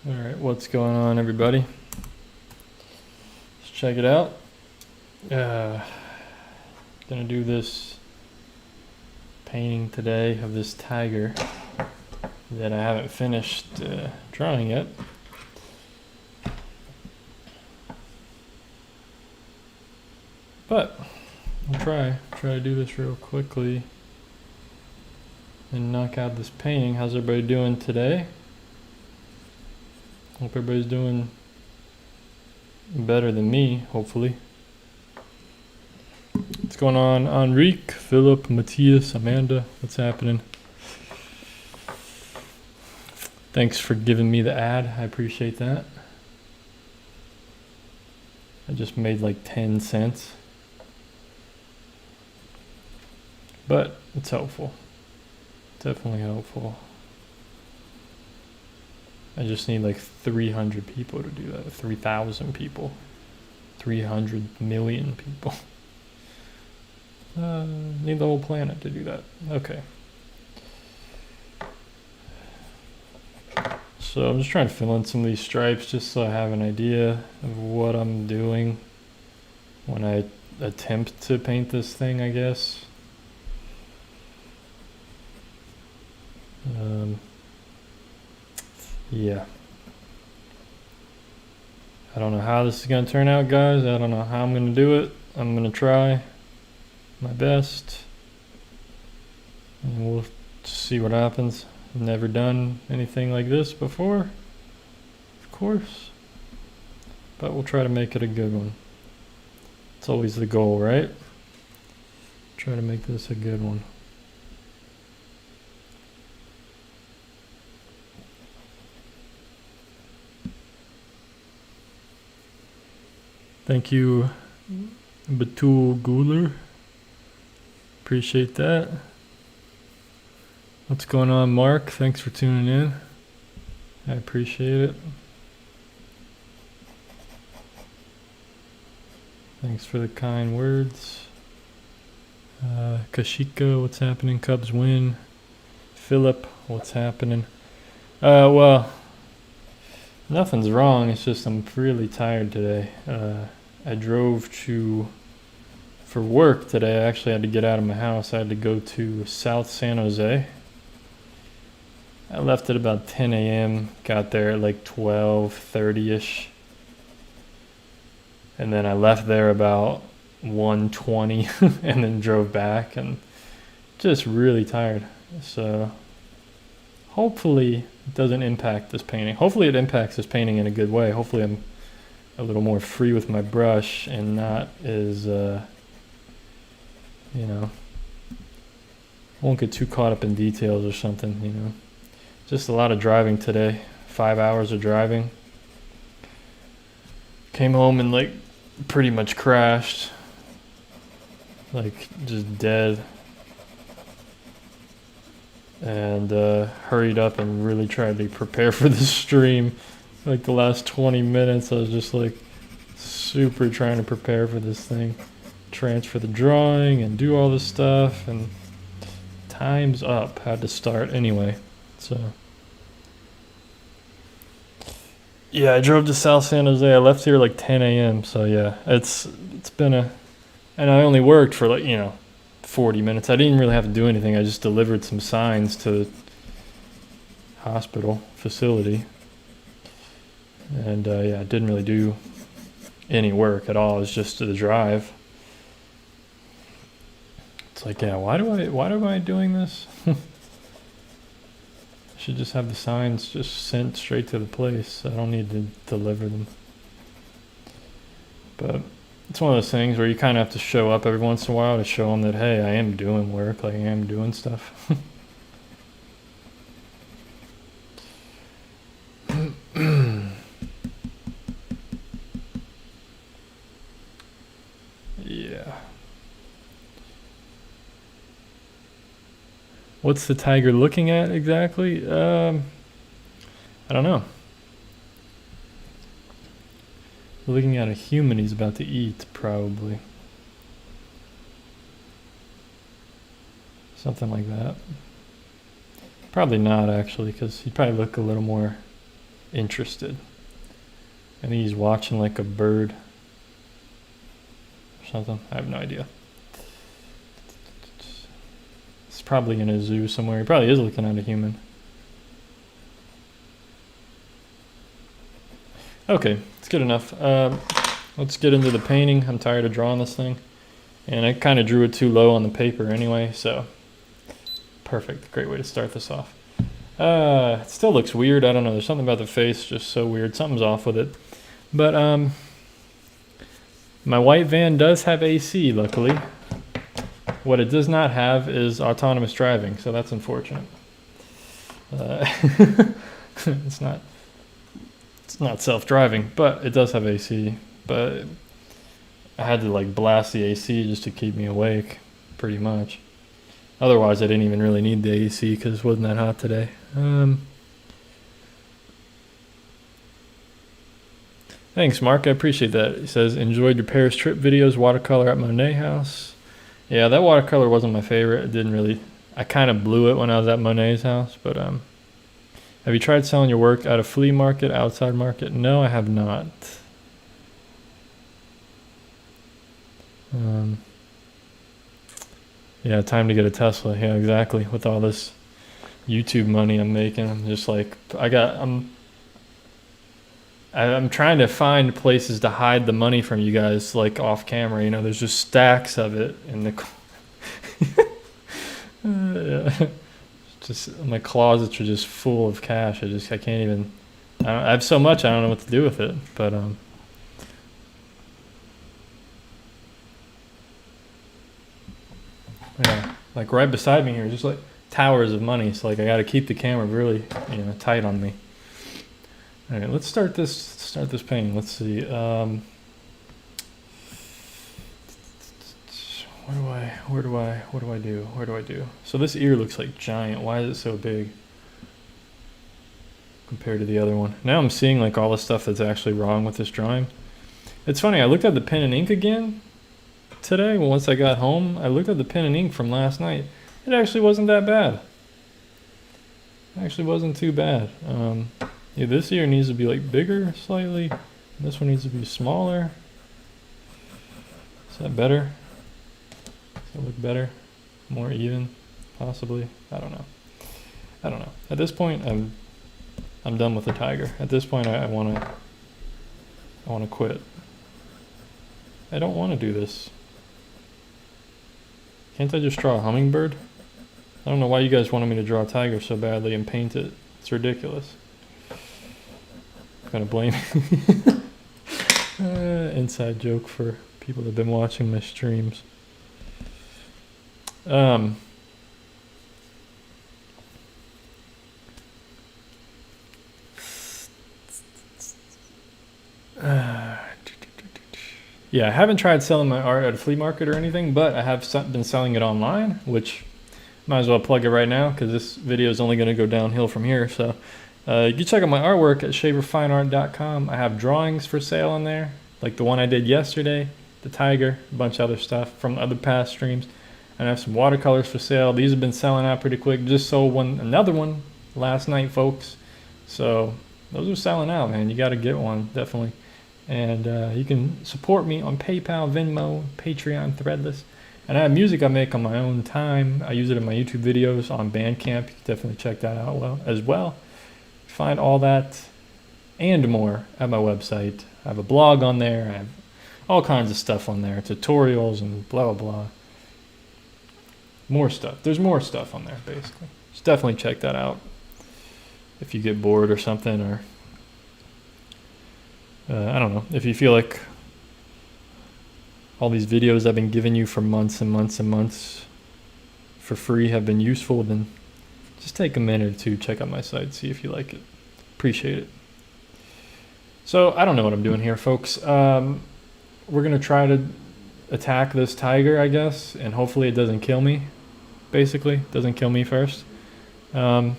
All right, what's going on, everybody? Let's check it out. Gonna do this painting today of this tiger that I haven't finished drawing yet. But I'll try to do this real quickly and knock out this painting. How's everybody doing today? Hope everybody's doing better than me, hopefully. What's going on, Enrique, Philip, Matthias, Amanda? What's happening? Thanks for giving me the ad. I appreciate that. I just made like 10 cents. But it's helpful. Definitely helpful. I just need like 300 people to do that. 3,000 people. 300 million people. Need the whole planet to do that. Okay. So I'm just trying to fill in some of these stripes just so I have an idea of what I'm doing when I attempt to paint this thing, I guess. Yeah. I don't know how this is going to turn out, guys. I don't know how I'm going to do it. I'm going to try my best. And we'll see what happens. I've never done anything like this before, of course. But we'll try to make it a good one. It's always the goal, right? Try to make this a good one. Thank you, Batul Guler. Appreciate that. What's going on, Mark? Thanks for tuning in. I appreciate it. Thanks for the kind words. Kashika, what's happening? Cubs win. Philip, what's happening? Well, nothing's wrong. It's just I'm really tired today. I drove for work today. I actually had to get out of my house. I had to go to South San Jose. I left at about 10 a.m. Got there at like 12:30ish. And then I left there about 1:20 and then drove back and just really tired. So hopefully it doesn't impact this painting. Hopefully it impacts this painting in a good way. Hopefully I'm a little more free with my brush and not as, won't get too caught up in details or something, Just a lot of driving today. 5 hours of driving. Came home and like pretty much crashed. Like just dead. And hurried up and really tried to prepare for the stream. Like the last 20 minutes I was just like super trying to prepare for this thing. Transfer the drawing and do all this stuff, and time's up. Had to start anyway. So yeah, I drove to South San Jose. I left here like 10 a.m. So yeah, it's been and I only worked for like 40 minutes. I didn't really have to do anything. I just delivered some signs to the hospital facility. And yeah, I didn't really do any work at all. It was just the drive. It's like, yeah, why am I doing this? I should just have the signs just sent straight to the place. I don't need to deliver them. But it's one of those things where you kind of have to show up every once in a while to show them that, hey, I am doing work, like I am doing stuff. Yeah. What's the tiger looking at exactly? I don't know. Looking at a human he's about to eat, probably. Something like that. Probably not, actually, because he'd probably look a little more interested. I think he's watching like a bird or something. I have no idea. It's probably in a zoo somewhere. He probably is looking at a human. Okay, it's good enough. Let's get into the painting. I'm tired of drawing this thing. And I kind of drew it too low on the paper anyway, so perfect. Great way to start this off. It still looks weird. I don't know. There's something about the face just so weird. Something's off with it. But my white van does have AC, luckily. What it does not have is autonomous driving, so that's unfortunate. It's not self-driving, but it does have AC. But I had to like blast the AC just to keep me awake, pretty much. Otherwise, I didn't even really need the AC because it wasn't that hot today. Thanks, Mark. I appreciate that. He says, enjoyed your Paris trip videos, watercolor at Monet house. Yeah, that watercolor wasn't my favorite. It didn't really... I kind of blew it when I was at Monet's house, but... Have you tried selling your work at a flea market, outside market? No, I have not. Yeah, time to get a Tesla. Yeah, exactly. With all this YouTube money I'm making, I'm just like... I'm trying to find places to hide the money from you guys, like off camera. You know, there's just stacks of it in the. Yeah. Just my closets are just full of cash. I can't even. I have so much. I don't know what to do with it. But yeah, like right beside me here, just like towers of money. So like I got to keep the camera really, tight on me. All right, let's start this painting. Let's see. Where do I do? So this ear looks like giant. Why is it so big compared to the other one? Now I'm seeing like all the stuff that's actually wrong with this drawing. It's funny, I looked at the pen and ink again today. Once I got home, I looked at the pen and ink from last night. It actually wasn't that bad. It actually wasn't too bad. Yeah, this ear needs to be like bigger slightly. This one needs to be smaller. Is that better? Does that look better? More even, possibly. I don't know. At this point, I'm done with the tiger. At this point, I wanna quit. I don't want to do this. Can't I just draw a hummingbird? I don't know why you guys wanted me to draw a tiger so badly and paint it. It's ridiculous. Gonna blame inside joke for people that have been watching my streams. Yeah, I haven't tried selling my art at a flea market or anything, but I have been selling it online, which might as well plug it right now because this video is only going to go downhill from here. So you can check out my artwork at shaverfineart.com. I have drawings for sale on there, like the one I did yesterday, the tiger, a bunch of other stuff from other past streams. And I have some watercolors for sale. These have been selling out pretty quick. Just sold another one last night, folks. So those are selling out, man. You got to get one, definitely. And you can support me on PayPal, Venmo, Patreon, Threadless. And I have music I make on my own time. I use it in my YouTube videos on Bandcamp. You can definitely check that out as well. Find all that and more at my website. I have a blog on there. I have all kinds of stuff on there, tutorials and blah, blah, blah. More stuff. There's more stuff on there, basically. Just definitely check that out if you get bored or something, or I don't know. If you feel like all these videos I've been giving you for months and months and months for free have been useful, then just take a minute or two, check out my site, see if you like it. Appreciate it. So I don't know what I'm doing here, folks. We're going to try to attack this tiger, I guess, and hopefully it doesn't kill me, basically. Doesn't kill me first. Yeah,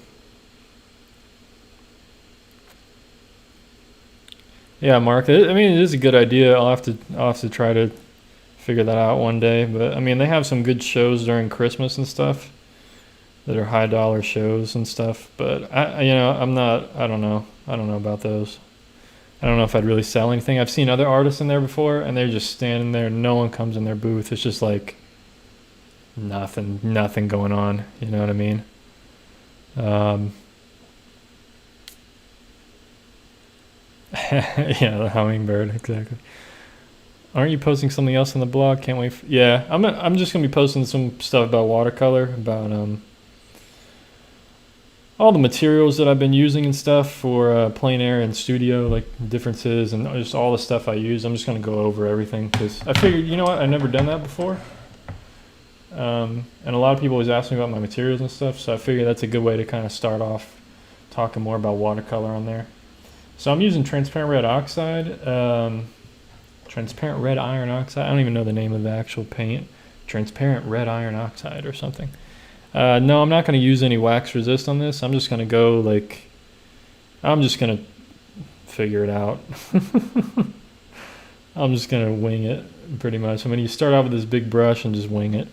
Mark, I mean, it is a good idea. I'll have to try to figure that out one day. But I mean, they have some good shows during Christmas and stuff. that are high dollar shows and stuff. But I don't know about those. I don't know if I'd really sell anything. I've seen other artists in there before, and they're just standing there. No one comes in their booth. It's just like nothing going on. You know what I mean? Yeah, the hummingbird, exactly. Aren't you posting something else on the blog? Can't wait. Yeah, I'm just gonna be posting some stuff about watercolor, about all the materials that I've been using and stuff for plein air and studio, like differences and just all the stuff I use. I'm just gonna go over everything because I figured, you know what, I've never done that before. And a lot of people always ask me about my materials and stuff, so I figured that's a good way to kind of start off talking more about watercolor on there. So I'm using transparent red oxide, transparent red iron oxide. I don't even know the name of the actual paint. Transparent red iron oxide or something. No, I'm not going to use any wax resist on this. I'm just going to go like, I'm just going to figure it out. I'm just going to wing it pretty much. I mean, you start out with this big brush and just wing it.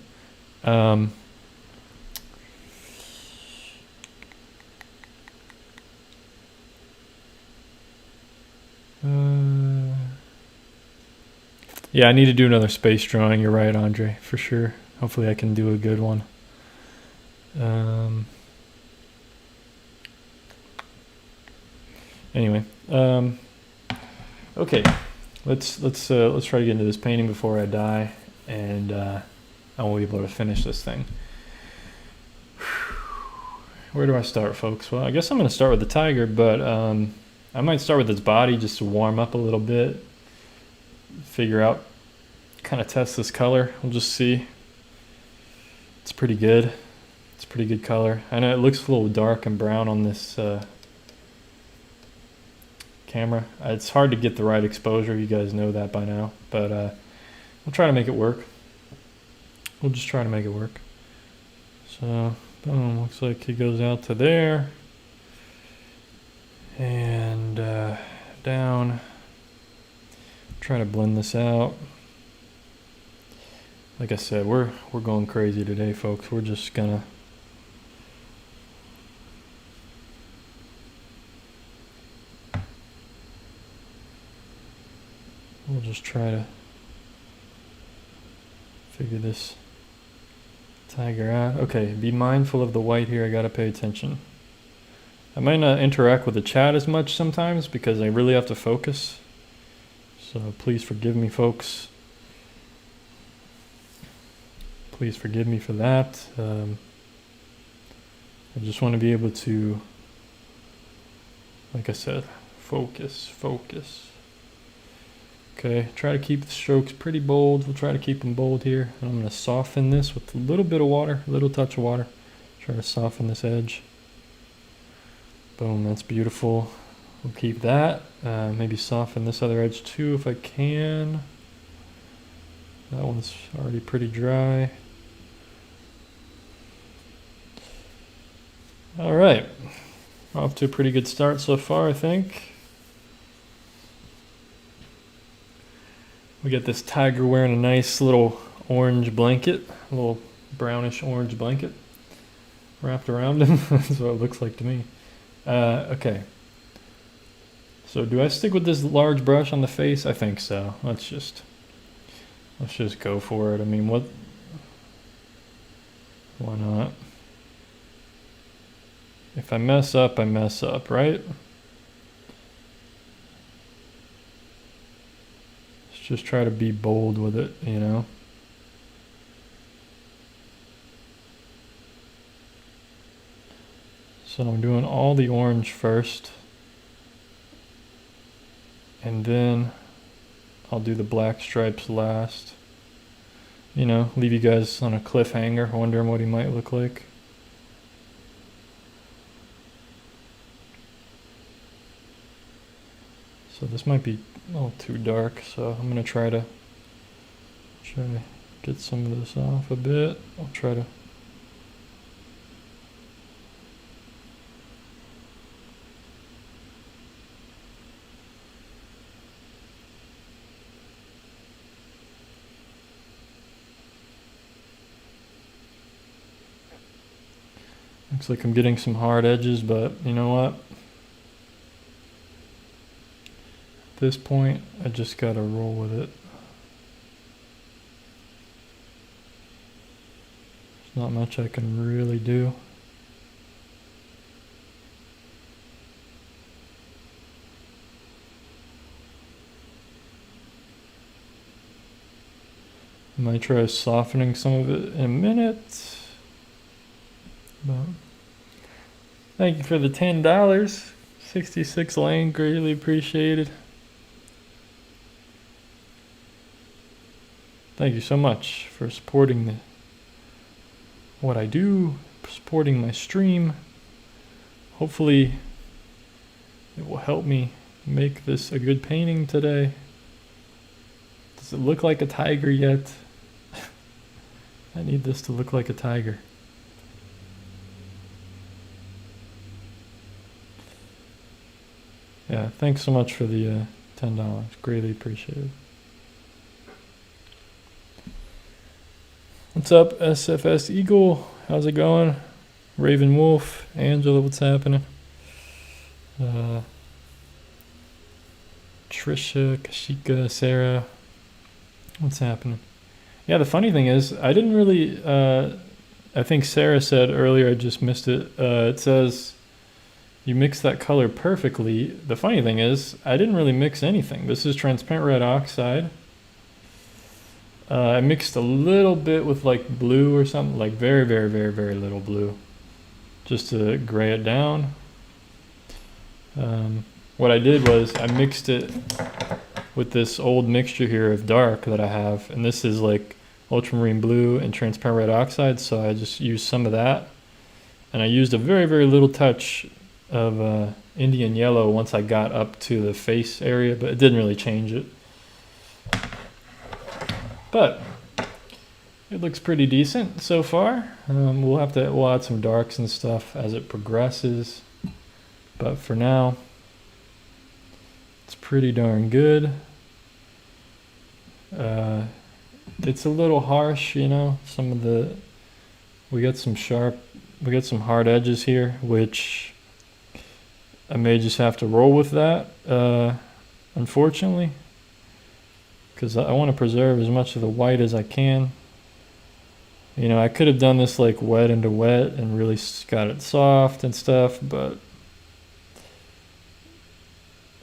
Yeah, I need to do another space drawing. You're right, Andre, for sure. Hopefully I can do a good one. Anyway, okay, let's try to get into this painting before I die, and I won't be able to finish this thing. Where do I start, folks? Well, I guess I'm going to start with the tiger, but I might start with its body just to warm up a little bit, figure out, kind of test this color. We'll just see. It's pretty good. It's a pretty good color. I know it looks a little dark and brown on this camera. It's hard to get the right exposure. You guys know that by now, but we'll try to make it work. We'll just try to make it work. So, boom, looks like it goes out to there. And down. Try to blend this out. Like I said, we're going crazy today, folks. We're just gonna we'll just try to figure this tiger out. Okay, be mindful of the white here. I gotta pay attention. I might not interact with the chat as much sometimes because I really have to focus. So please forgive me, folks. Please forgive me for that. I just want to be able to, like I said, focus. Okay, try to keep the strokes pretty bold. We'll try to keep them bold here. And I'm going to soften this with a little bit of water, a little touch of water. Try to soften this edge. Boom, that's beautiful. We'll keep that. Maybe soften this other edge too if I can. That one's already pretty dry. All right, off to a pretty good start so far, I think. We got this tiger wearing a nice little orange blanket, a little brownish orange blanket wrapped around him. That's what it looks like to me. Okay. So do I stick with this large brush on the face? I think so. Let's just go for it. I mean, why not? If I mess up, I mess up, right? Let's just try to be bold with it, you know? So I'm doing all the orange first. And then I'll do the black stripes last. You know, leave you guys on a cliffhanger, wondering what he might look like. So this might be a little too dark, so I'm gonna try to get some of this off a bit. I'll try to Looks like I'm getting some hard edges, but you know what? At this point, I just gotta roll with it. There's not much I can really do. I might try softening some of it in a minute. But thank you for the $10. 66 Lane, greatly appreciated. Thank you so much for supporting what I do, supporting my stream. Hopefully it will help me make this a good painting today. Does it look like a tiger yet? I need this to look like a tiger. Yeah, thanks so much for the $10. Greatly appreciated. What's up, SFS Eagle? How's it going? Raven Wolf, Angela, what's happening? Trisha, Kashika, Sarah, what's happening? Yeah, the funny thing is, I didn't really, I think Sarah said earlier, I just missed it. It says, you mix that color perfectly. The funny thing is, I didn't really mix anything. This is transparent red oxide. I mixed a little bit with like blue or something, like very, very, very, very little blue, just to gray it down. What I did was I mixed it with this old mixture here of dark that I have, and this is like ultramarine blue and transparent red oxide, so I just used some of that, and I used a very, very little touch of Indian yellow once I got up to the face area, but it didn't really change it. But it looks pretty decent so far. We'll add some darks and stuff as it progresses, but for now it's pretty darn good. It's a little harsh, you know, we got some hard edges here, which I may just have to roll with that, unfortunately, because I want to preserve as much of the white as I can. You know, I could have done this like wet into wet and really got it soft and stuff, but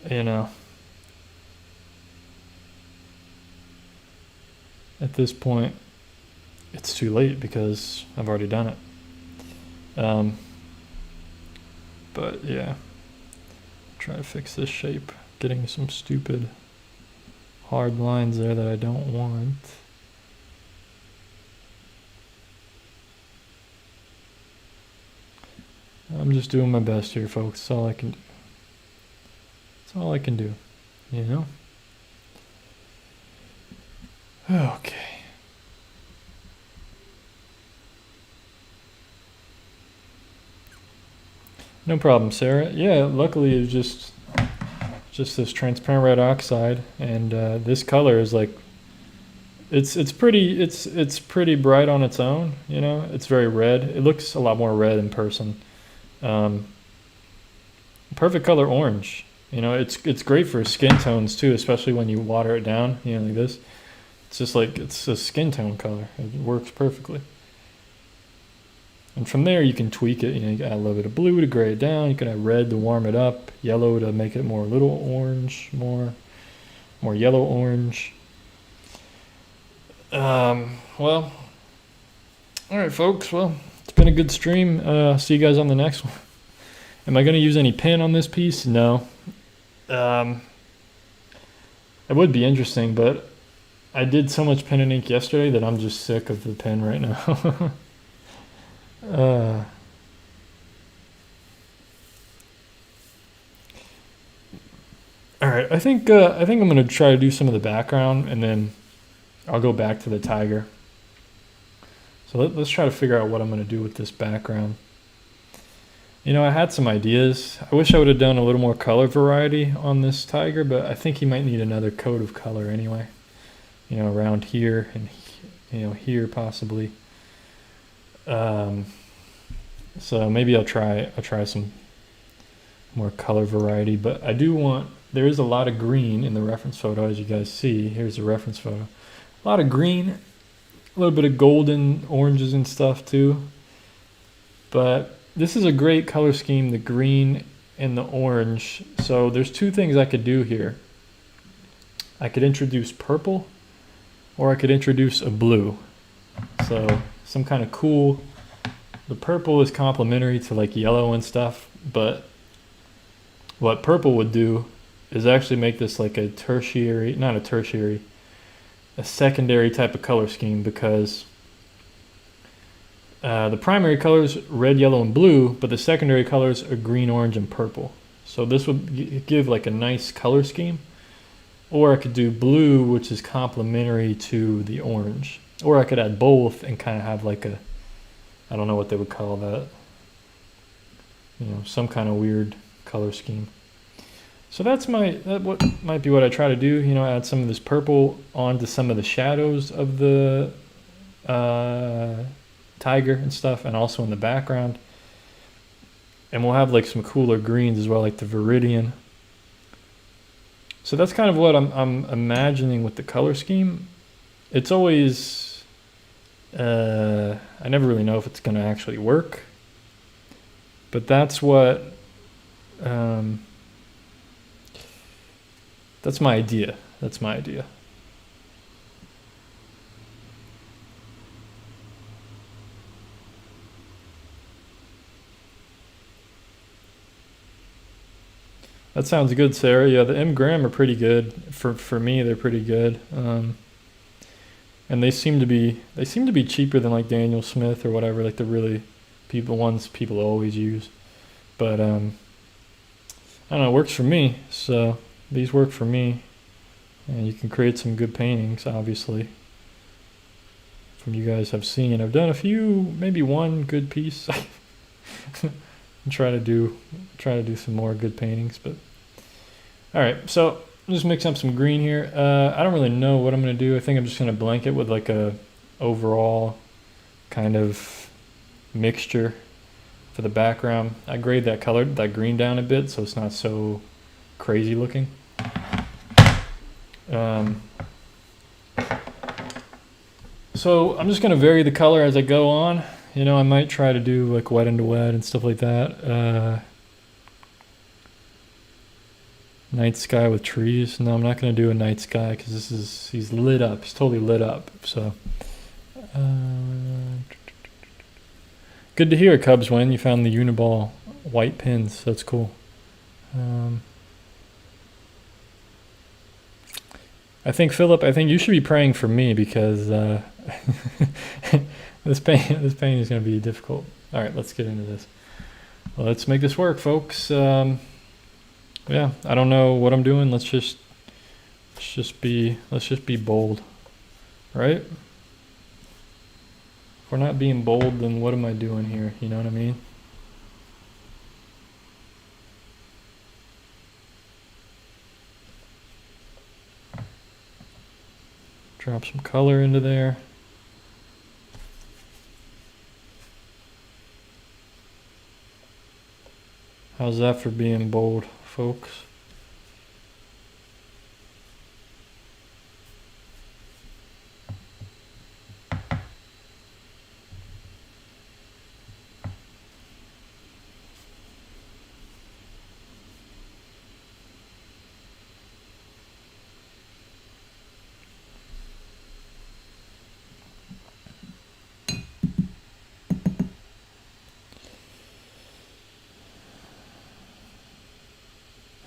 you know, at this point it's too late because I've already done it. But yeah, try to fix this shape, getting some stupid hard lines there that I don't want. I'm just doing my best here, folks. That's all I can do. That's all I can do, you know? Okay. No problem, Sarah. Yeah, luckily it's just this transparent red oxide, and this color is like, it's pretty bright on its own, you know? It's very red. It looks a lot more red in person. Perfect color orange. You know, it's great for skin tones too, especially when you water it down, you know, like this. It's just like, it's a skin tone color. It works perfectly. And from there you can tweak it. You know, you can add a little bit of blue to gray it down. You can add red to warm it up, yellow to make it more little orange, more yellow orange. Well, all right, folks. Well, it's been a good stream. See you guys on the next one. Am I going to use any pen on this piece? No. It would be interesting, but I did so much pen and ink yesterday that I'm just sick of the pen right now. All right, I think I'm going to try to do some of the background, and then I'll go back to the tiger. So let's try to figure out what I'm going to do with this background. You know, I had some ideas. I wish I would have done a little more color variety on this tiger, but I think he might need another coat of color anyway. You know, around here and, you know, here possibly. So maybe I'll try some more color variety, but I do want, there is a lot of green in the reference photo, as you guys see. Here's the reference photo. A lot of green, a little bit of golden oranges and stuff too. But this is a great color scheme, the green and the orange. So there's two things I could do here. I could introduce purple, or I could introduce a blue. So some kind of cool, the purple is complementary to like yellow and stuff, but what purple would do is actually make this like a tertiary, not a tertiary, a secondary type of color scheme, because the primary colors red, yellow, and blue, but the secondary colors are green, orange, and purple. So this would give like a nice color scheme. Or I could do blue, which is complementary to the orange. Or I could add both and kind of have like a, I don't know what they would call that, you know, some kind of weird color scheme. So that might be what I try to do, you know, add some of this purple onto some of the shadows of the tiger and stuff, and also in the background. And we'll have like some cooler greens as well, like the Viridian. So that's kind of what I'm imagining with the color scheme. It's always, I never really know if it's going to actually work, but that's what, that's my idea. That's my idea. That sounds good, Sarah. Yeah, the M Gram are pretty good. For me, they're pretty good. And they seem to be cheaper than like Daniel Smith or whatever, like the really ones people always use. But I don't know, it works for me. So these work for me, and you can create some good paintings, obviously. From you guys have seen, I've done a few, maybe one good piece. try to do some more good paintings, but all right, so I'm just mixing up some green here. I don't really know what I'm going to do. I think I'm just going to blanket with like a overall kind of mixture for the background. I grade that green down a bit so it's not so crazy looking. So I'm just going to vary the color as I go on. You know, I might try to do like wet into wet and stuff like that. Night sky with trees. No, I'm not going to do a night sky because he's lit up. He's totally lit up. So good to hear, Cubs win. You found the Uniball white pins. That's cool. I think, Philip, you should be praying for me because this painting is going to be difficult. All right, let's get into this. Well, let's make this work, folks. Yeah, I don't know what I'm doing. Let's just be bold, right? If we're not being bold, then what am I doing here? You know what I mean? Drop some color into there. How's that for being bold, folks?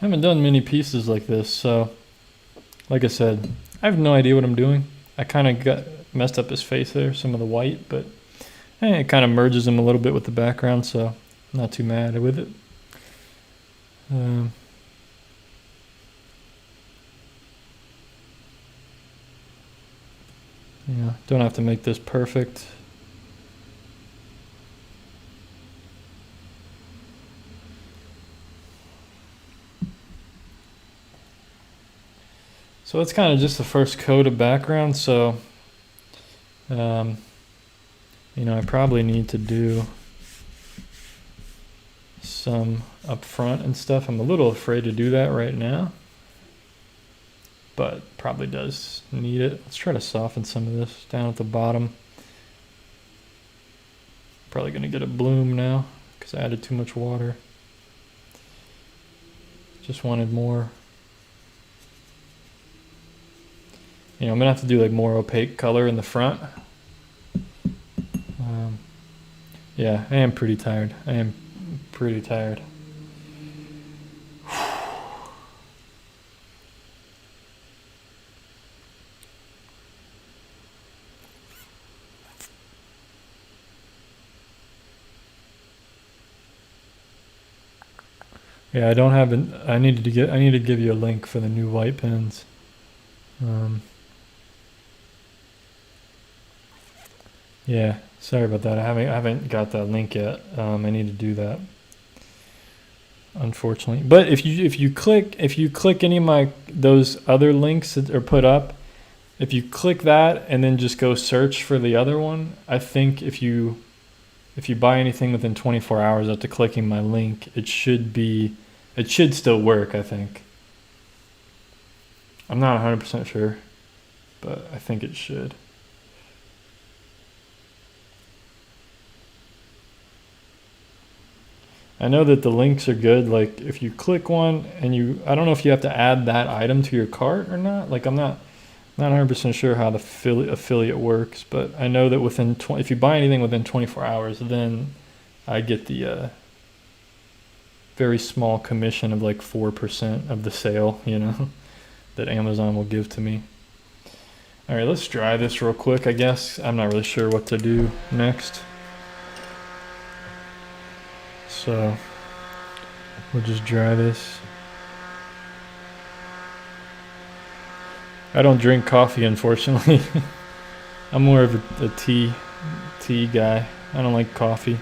I haven't done many pieces like this, so like I said, I have no idea what I'm doing. I kind of got messed up his face there, some of the white, but it kind of merges him a little bit with the background, so I'm not too mad with it. Yeah, don't have to make this perfect. So it's kind of just the first coat of background, so you know, I probably need to do some up front and stuff. I'm a little afraid to do that right now, but probably does need it. Let's try to soften some of this down at the bottom. Probably gonna get a bloom now because I added too much water. Just wanted more. You know, I'm gonna have to do like more opaque color in the front. Yeah, I am pretty tired. I am pretty tired. Yeah, I don't have an. I need to give you a link for the new white pens. Yeah, sorry about that. I haven't got that link yet. I need to do that, unfortunately. But if you click any of those other links that are put up, if you click that and then just go search for the other one, I think if you buy anything within 24 hours after clicking my link, it should still work, I think. I'm not 100% sure, but I think it should. I know that the links are good. Like if you click one and I don't know if you have to add that item to your cart or not. Like I'm not 100% sure how the affiliate works, but I know that if you buy anything within 24 hours, then I get the very small commission of like 4% of the sale, you know, that Amazon will give to me. All right, let's dry this real quick, I guess. I'm not really sure what to do next. So we'll just dry this. I don't drink coffee, unfortunately. I'm more of a tea guy. I don't like coffee.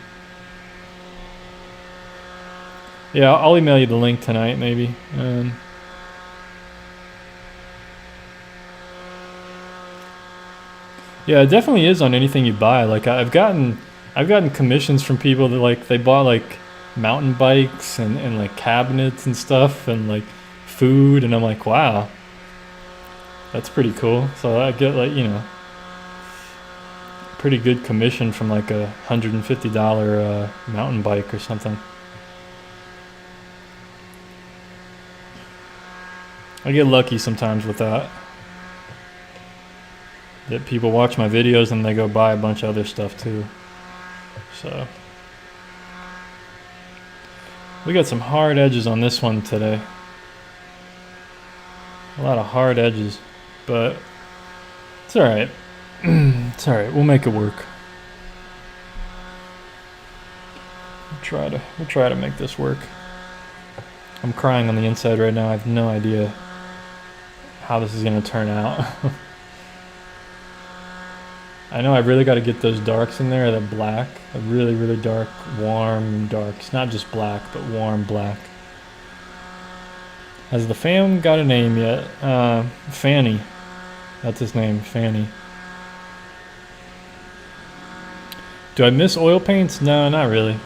Yeah, I'll email you the link tonight, maybe. Yeah, it definitely is on anything you buy. Like I've gotten commissions from people that like they bought like mountain bikes and like cabinets and stuff and like food, and I'm like, wow, that's pretty cool. So I get like, you know, pretty good commission from like a $150 mountain bike or something. I get lucky sometimes with that people watch my videos and they go buy a bunch of other stuff too. So we got some hard edges on this one today. A lot of hard edges, but it's all right. It's all right. We'll make it work. We'll try to make this work. I'm crying on the inside right now. I have no idea how this is going to turn out. I know I really got to get those darks in there, the black, a really, really dark, warm darks. Not just black, but warm black. Has the fan got a name yet? Fanny. That's his name, Fanny. Do I miss oil paints? No, not really.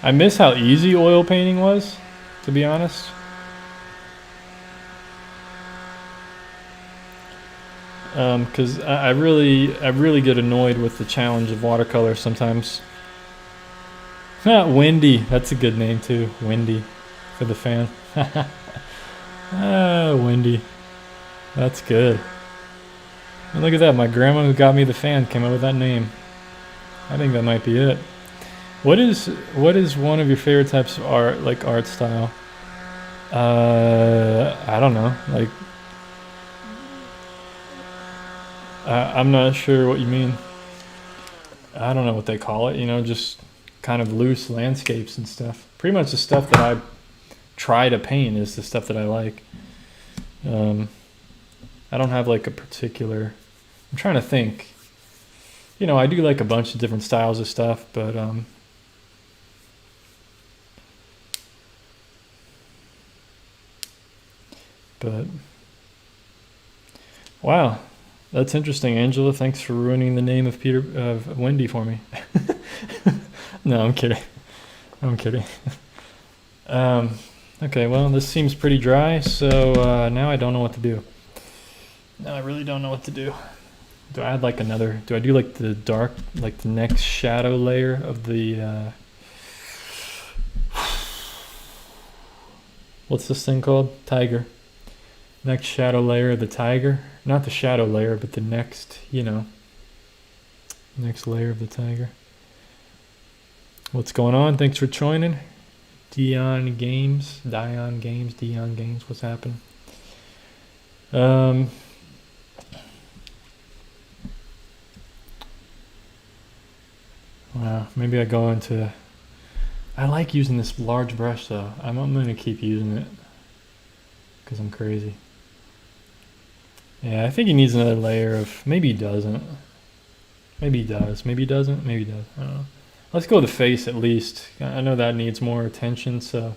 I miss how easy oil painting was, to be honest. Because I really get annoyed with the challenge of watercolor sometimes. Wendy, that's a good name too. Wendy, for the fan. Wendy, that's good. And look at that, my grandma who got me the fan came up with that name. I think that might be it. What is one of your favorite types of art style? I don't know. Like, I'm not sure what you mean. I don't know what they call it. You know, just kind of loose landscapes and stuff. Pretty much the stuff that I try to paint is the stuff that I like. I don't have like a particular. I'm trying to think. You know, I do like a bunch of different styles of stuff, but wow, That's interesting, Angela. Thanks for ruining the name of Wendy for me. No, I'm kidding. I'm kidding. Okay, well, this seems pretty dry, so now I don't know what to do. Now I really don't know what to do. Do I add like another? Do I do like the dark, like the next shadow layer of the? What's this thing called? Tiger. Next shadow layer of the tiger. Not the shadow layer, but the next, you know, next layer of the tiger. What's going on? Thanks for joining. Dion Games, what's happening? Wow, maybe I go into... I like using this large brush though. I'm going to keep using it because I'm crazy. Yeah, I think he needs another layer of... Maybe he doesn't. Maybe he does. Maybe he doesn't. Maybe he does. I don't know. Let's go with the face at least. I know that needs more attention, so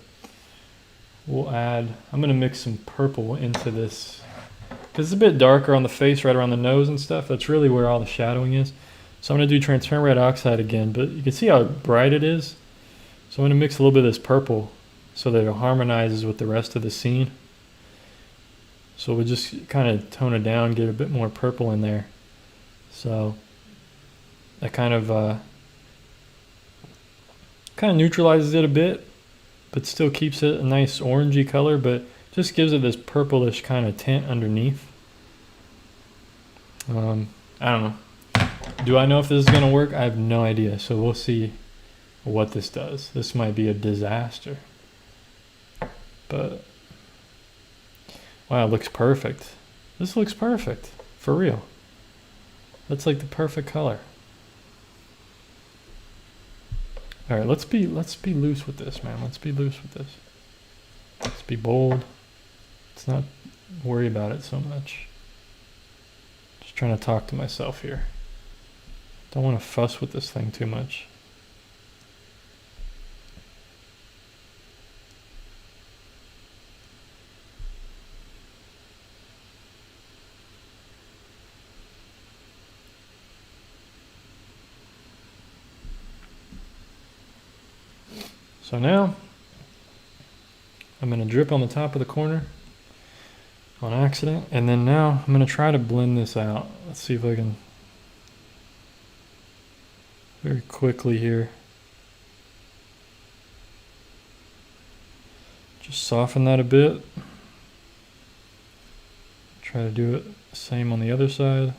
we'll add... I'm going to mix some purple into this because it's a bit darker on the face, right around the nose and stuff. That's really where all the shadowing is. So I'm going to do transparent red oxide again, but you can see how bright it is. So I'm going to mix a little bit of this purple so that it harmonizes with the rest of the scene. So we'll just kind of tone it down, get a bit more purple in there. So that kind of neutralizes it a bit, but still keeps it a nice orangey color, but just gives it this purplish kind of tint underneath. I don't know. Do I know if this is going to work? I have no idea. So we'll see what this does. This might be a disaster. But, wow, it looks perfect. This looks perfect. For real. That's like the perfect color. All right, let's be loose with this, man. Let's be loose with this. Let's be bold. Let's not worry about it so much. Just trying to talk to myself here. Don't want to fuss with this thing too much. So now I'm going to drip on the top of the corner on accident, and then now I'm going to try to blend this out. Let's see if I can very quickly here. Just soften that a bit. Try to do it the same on the other side.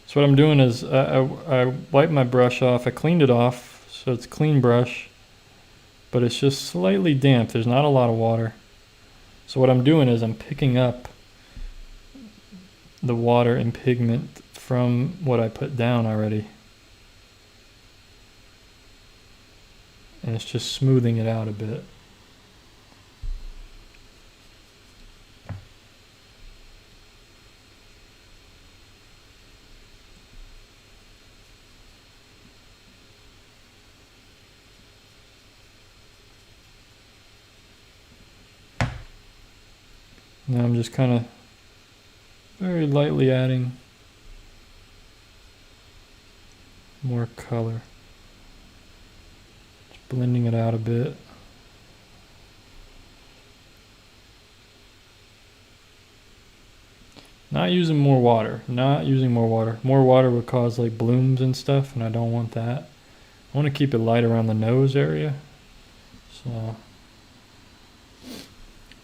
So what I'm doing is I wiped my brush off. I cleaned it off, so it's a clean brush, but it's just slightly damp. There's not a lot of water. So what I'm doing is I'm picking up the water and pigment from what I put down already. And it's just smoothing it out a bit. Now I'm just kind of very lightly adding more color. Just blending it out a bit. Not using more water. Not using more water. More water would cause like blooms and stuff, and I don't want that. I want to keep it light around the nose area. So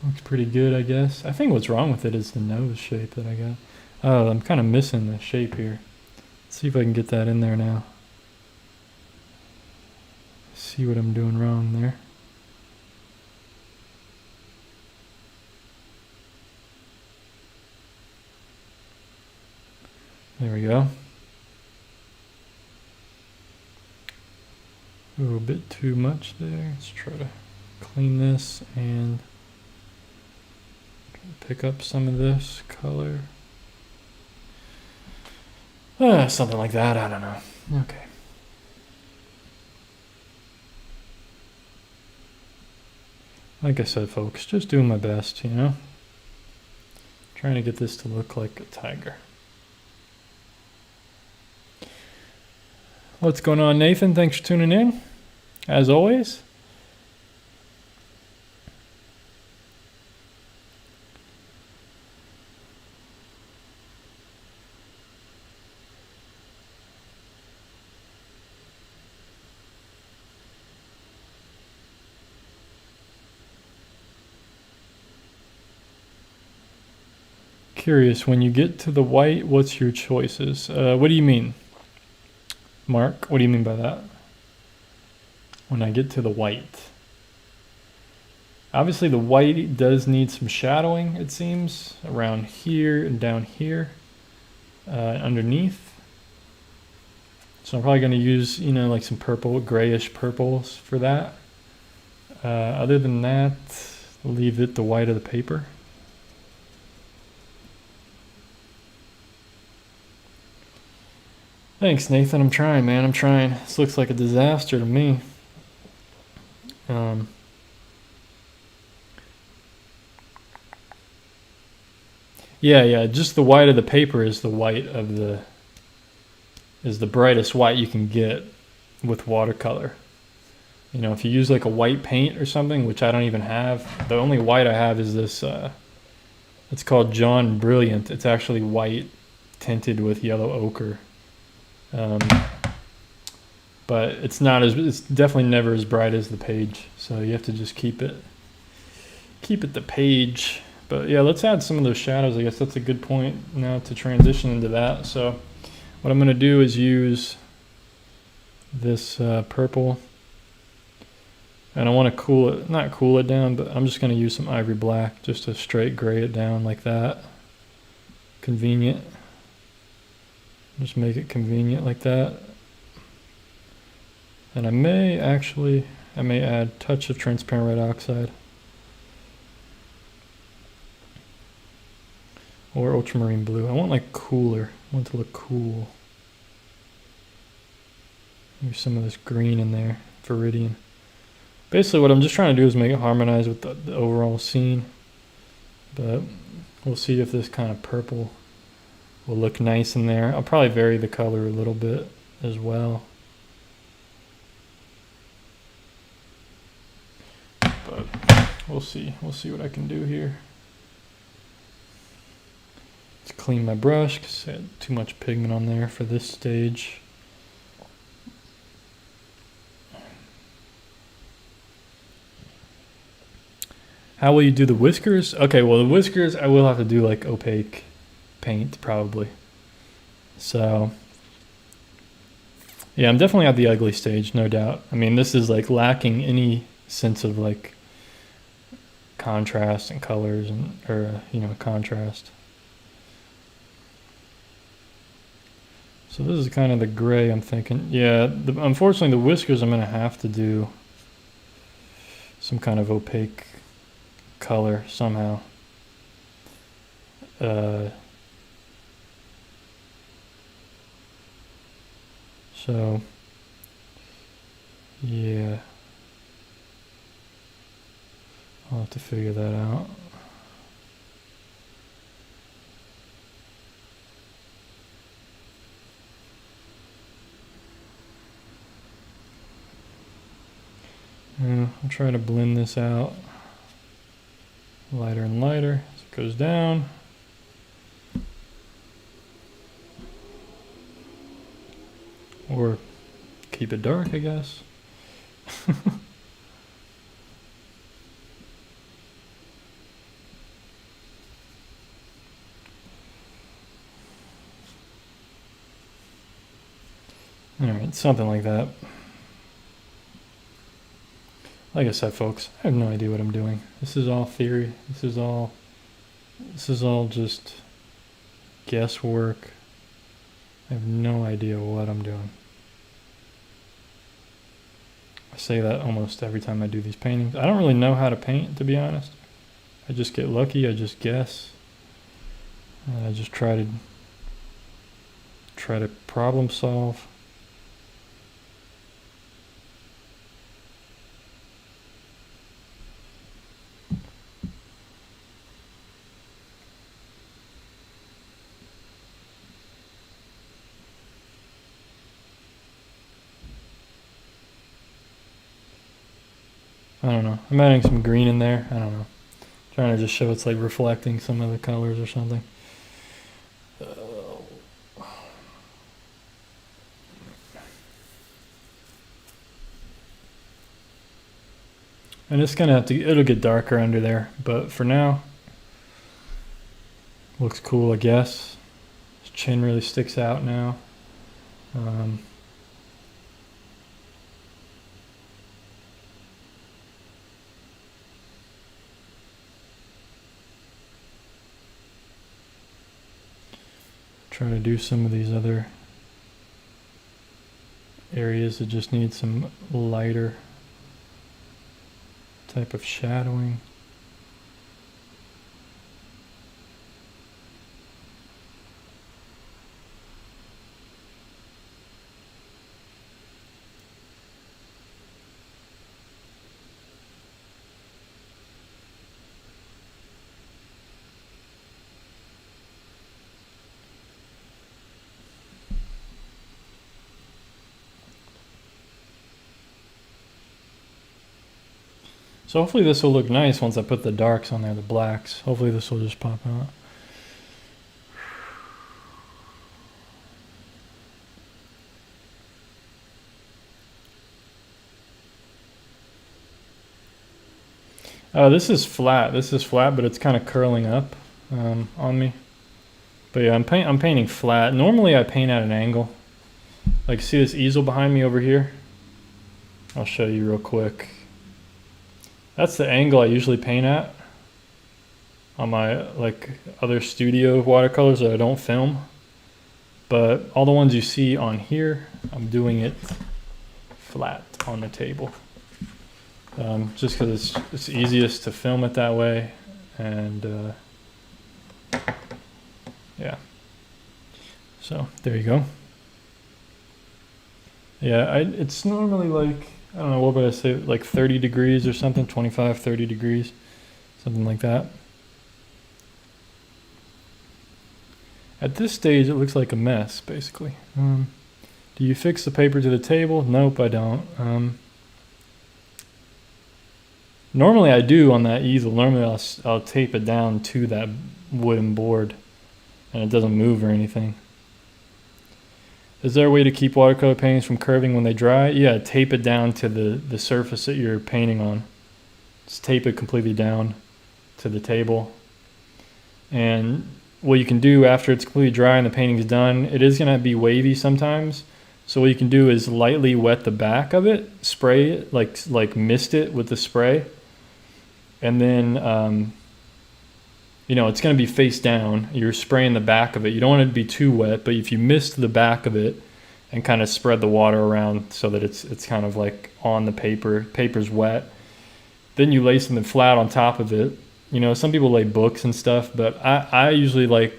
looks pretty good, I guess. I think what's wrong with it is the nose shape that I got. Oh, I'm kind of missing the shape here. Let's see if I can get that in there now. See what I'm doing wrong there. There we go. Ooh, a bit too much there. Let's try to clean this and pick up some of this color. Something like that, I don't know. Okay. Like I said, folks, just doing my best, you know? Trying to get this to look like a tiger. What's going on, Nathan? Thanks for tuning in, as always. Curious, when you get to the white, what's your choices? What do you mean, Mark? What do you mean by that? When I get to the white. Obviously the white does need some shadowing, it seems, around here and down here, underneath. So I'm probably going to use, you know, like some purple, grayish purples for that. Other than that, leave it the white of the paper. Thanks, Nathan. I'm trying, man. I'm trying. This looks like a disaster to me. Yeah. Just the white of the paper is the white of the brightest white you can get with watercolor. You know, if you use like a white paint or something, which I don't even have, the only white I have is this. It's called John Brilliant. It's actually white tinted with yellow ochre. But it's definitely never as bright as the page. So you have to just keep it the page. But yeah, let's add some of those shadows. I guess that's a good point now to transition into that. So what I'm going to do is use this purple, and I want to not cool it down, but I'm just going to use some ivory black just to straight gray it down like that. Convenient. Just make it convenient like that. And I may add a touch of transparent red oxide or ultramarine blue. I want like cooler. I want it to look cool. Use some of this green in there, Viridian. Basically what I'm just trying to do is make it harmonize with the overall scene. But we'll see if this kind of purple will look nice in there. I'll probably vary the color a little bit as well. But we'll see. We'll see what I can do here. Let's clean my brush because I had too much pigment on there for this stage. How will you do the whiskers? Okay, well the whiskers I will have to do like opaque paint probably. So yeah, I'm definitely at the ugly stage, no doubt. I mean, this is like lacking any sense of like contrast and colors or contrast. So this is kind of the gray I'm thinking. Yeah, unfortunately the whiskers I'm going to have to do some kind of opaque color somehow. So yeah, I'll have to figure that out. I'll try to blend this out lighter and lighter as it goes down. Or keep it dark, I guess. Alright, something like that. Like I said, folks, I have no idea what I'm doing. This is all theory. This is all just guesswork. I have no idea what I'm doing. I say that almost every time I do these paintings. I don't really know how to paint, to be honest. I just get lucky, I just guess. I just try to problem solve. I don't know. I'm adding some green in there. I don't know. Trying to just show it's like reflecting some of the colors or something. And it's gonna have to, it'll get darker under there, but for now, looks cool, I guess. His chin really sticks out now. Try to do some of these other areas that just need some lighter type of shadowing. So hopefully this will look nice once I put the darks on there, the blacks. Hopefully this will just pop out. This is flat. This is flat, but it's kind of curling up on me. But yeah, I'm painting flat. Normally I paint at an angle. Like, see this easel behind me over here? I'll show you real quick. That's the angle I usually paint at on my like other studio watercolors that I don't film. But all the ones you see on here, I'm doing it flat on the table. Just because it's easiest to film it that way, and yeah. So there you go. Yeah, it's normally like, I don't know, what would I say, like 30 degrees or something, 25, 30 degrees, something like that. At this stage, it looks like a mess, basically. Do you fix the paper to the table? Nope, I don't. Normally I do on that easel. Normally I'll tape it down to that wooden board and it doesn't move or anything. Is there a way to keep watercolor paintings from curving when they dry? Yeah, tape it down to the surface that you're painting on. Just tape it completely down to the table. And what you can do after it's completely dry and the painting's done, it is going to be wavy sometimes. So what you can do is lightly wet the back of it, spray it, like mist it with the spray. And then, you know, it's going to be face down. You're spraying the back of it. You don't want it to be too wet, but if you mist the back of it and kind of spread the water around so that it's kind of like on the paper's wet, then you lay something flat on top of it. You know, some people lay books and stuff, but I usually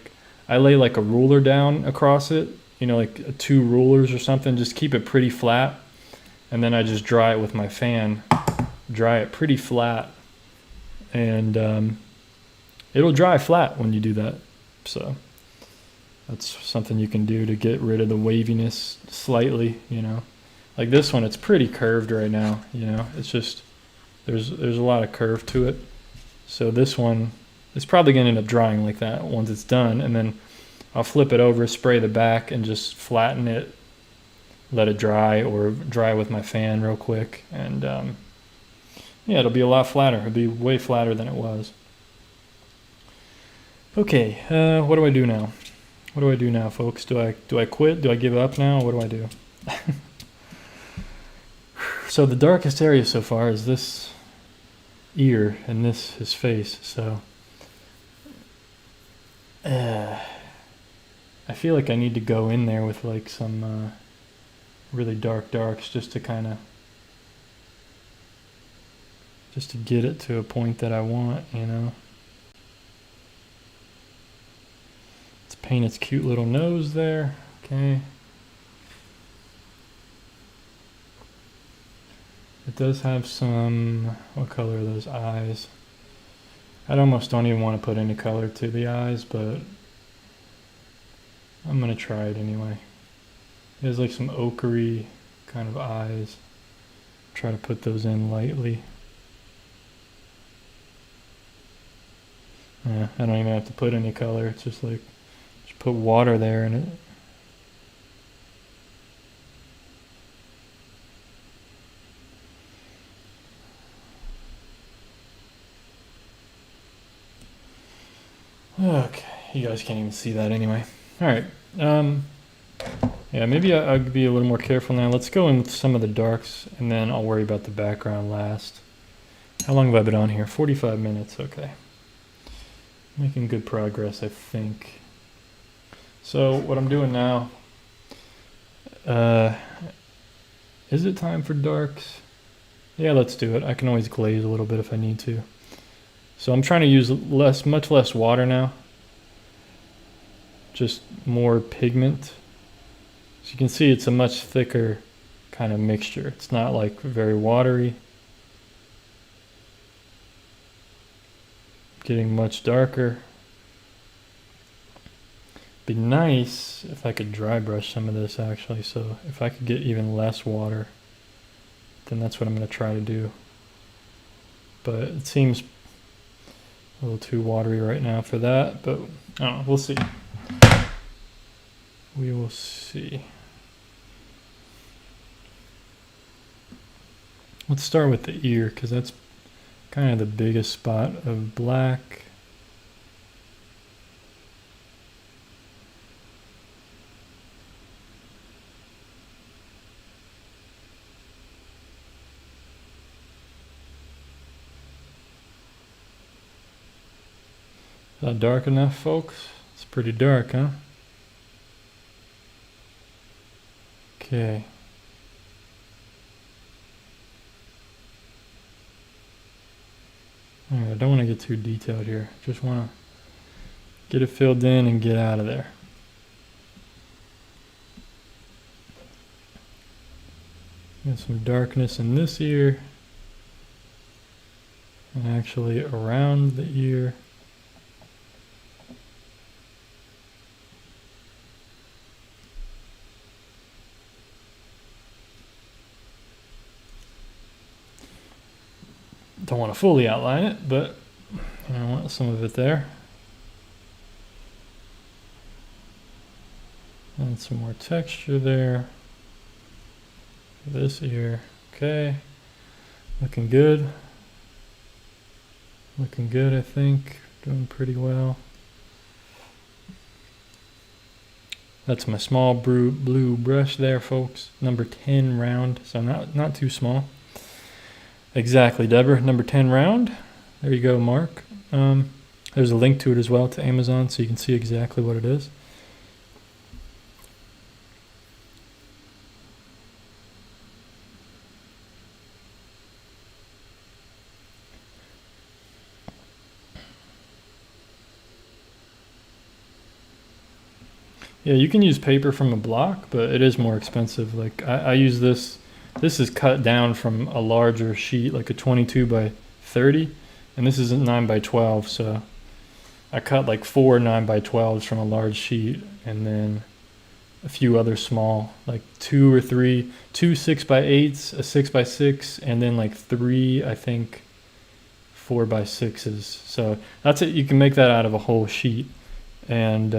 I lay like a ruler down across it, you know, like 2 rulers or something, just keep it pretty flat. And then I just dry it with my fan, dry it pretty flat. And it'll dry flat when you do that. So that's something you can do to get rid of the waviness slightly, you know. Like this one, it's pretty curved right now, you know. It's just, there's a lot of curve to it. So this one is probably going to end up drying like that once it's done. And then I'll flip it over, spray the back, and just flatten it, let it dry, or dry with my fan real quick. And yeah, it'll be a lot flatter. It'll be way flatter than it was. Okay, what do I do now? What do I do now, folks? Do I quit? Do I give up now? What do I do? So the darkest area so far is this ear and this his face. So I feel like I need to go in there with like some really dark darks just to kind of get it to a point that I want, you know. Let's paint its cute little nose there. Okay. It does have some, what color are those eyes? I almost don't even want to put any color to the eyes, but I'm going to try it anyway. It has like some ochre kind of eyes. Try to put those in lightly. Yeah, I don't even have to put any color. It's just like, just put water there in it. Okay, you guys can't even see that anyway. All right. Yeah, maybe I'll be a little more careful now. Let's go in with some of the darks, and then I'll worry about the background last. How long have I been on here? 45 minutes. Okay. Making good progress, I think. So what I'm doing now, is it time for darks? Yeah, let's do it. I can always glaze a little bit if I need to. So I'm trying to use much less water now. Just more pigment. So you can see it's a much thicker kind of mixture. It's not like very watery. Getting much darker. Be nice if I could dry brush some of this actually. So if I could get even less water, then that's what I'm going to try to do. But it seems a little too watery right now for that, but I don't know, we'll see. We will see. Let's start with the ear, because that's kind of the biggest spot of black. Is that dark enough, folks? It's pretty dark, huh? Okay. Alright, I don't want to get too detailed here. Just want to get it filled in and get out of there. Got some darkness in this ear. And actually around the ear. Don't want to fully outline it, but I want some of it there. And some more texture there. This ear. Okay. Looking good. Looking good, I think. Doing pretty well. That's my small blue brush there, folks. Number 10 round, so not too small. Exactly, Deborah. Number 10 round. There you go, Mark. There's a link to it as well to Amazon, so you can see exactly what it is. Yeah, you can use paper from a block, but it is more expensive. Like I use this. This is cut down from a larger sheet, like a 22 by 30, and this is a 9 by 12. So I cut like 4 9 by 12s from a large sheet, and then a few other small, like 2 or 3, 2 6 by 8s, a 6 by 6, and then like 3, I think, 4 by 6s. So that's it. You can make that out of a whole sheet, and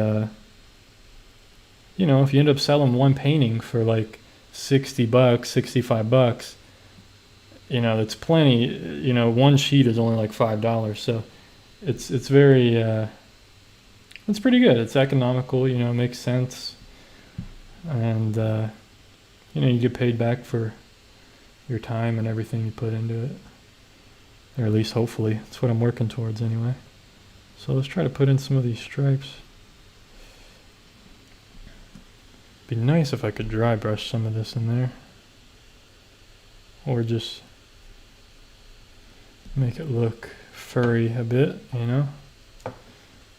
you know, if you end up selling one painting for like $60, $65, you know, that's plenty. You know, one sheet is only like $5, so it's very it's pretty good. It's economical, you know, makes sense, and you know, you get paid back for your time and everything you put into it, or at least hopefully. That's what I'm working towards anyway. So let's try to put in some of these stripes. Be nice if I could dry brush some of this in there, or just make it look furry a bit, you know.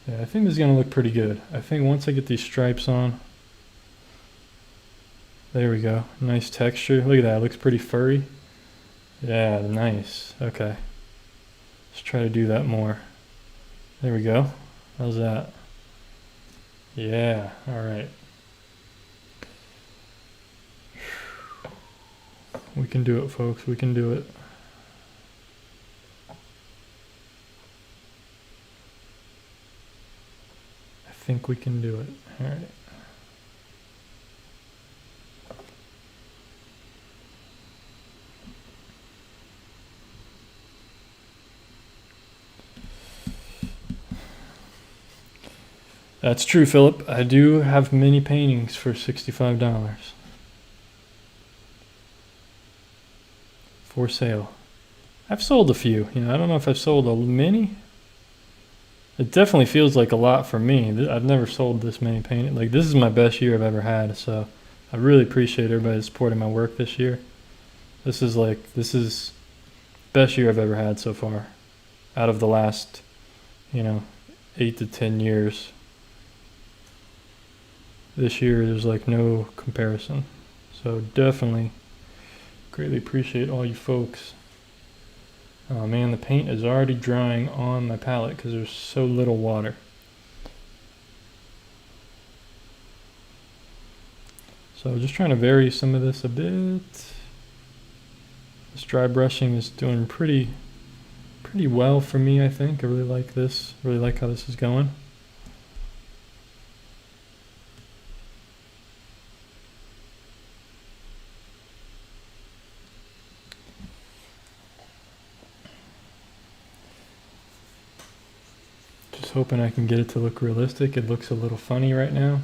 Yeah, I think this is gonna look pretty good. I think once I get these stripes on, there we go, nice texture. Look at that, it looks pretty furry. Yeah, nice. Okay, let's try to do that more. There we go. How's that? Yeah, all right. We can do it, folks. We can do it. think we can do it. All right. That's true, Philip. I do have many paintings for $65 for sale. I've sold a few. You know, I don't know if I've sold many. It definitely feels like a lot for me. I've never sold this many paintings. Like, this is my best year I've ever had. So I really appreciate everybody supporting my work this year. This is best year I've ever had so far, out of the last, 8 to 10 years. This year there's like no comparison. So definitely greatly appreciate all you folks. Oh man, the paint is already drying on my palette because there's so little water. So just trying to vary some of this a bit. This dry brushing is doing pretty well for me, I think. I really like this. Really like how this is going. Just hoping I can get it to look realistic. It looks a little funny right now.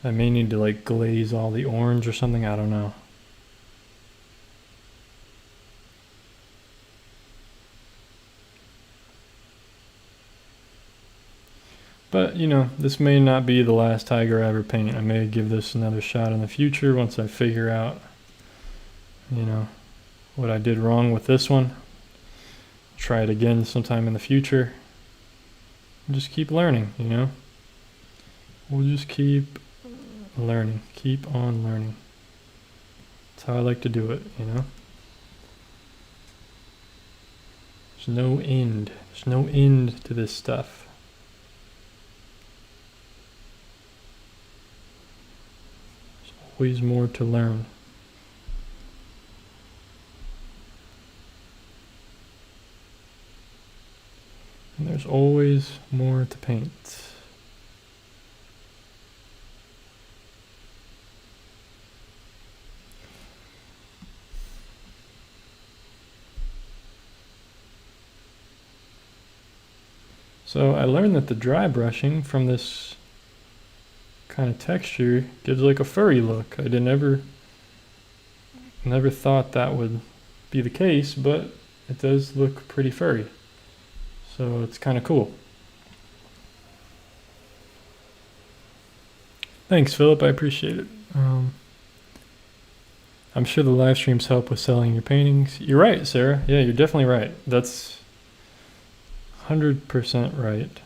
I may need to like glaze all the orange or something, I don't know. But, this may not be the last tiger I ever paint. I may give this another shot in the future once I figure out, what I did wrong with this one. Try it again sometime in the future. And just keep learning, We'll just keep learning. Keep on learning. That's how I like to do it, There's no end. There's no end to this stuff. There's always more to learn. And there's always more to paint. So I learned that the dry brushing from this kind of texture gives like a furry look. I never thought that would be the case, but it does look pretty furry. So it's kind of cool. Thanks, Philip. I appreciate it. I'm sure the live streams help with selling your paintings. You're right, Sarah. Yeah, you're definitely right. That's 100% right.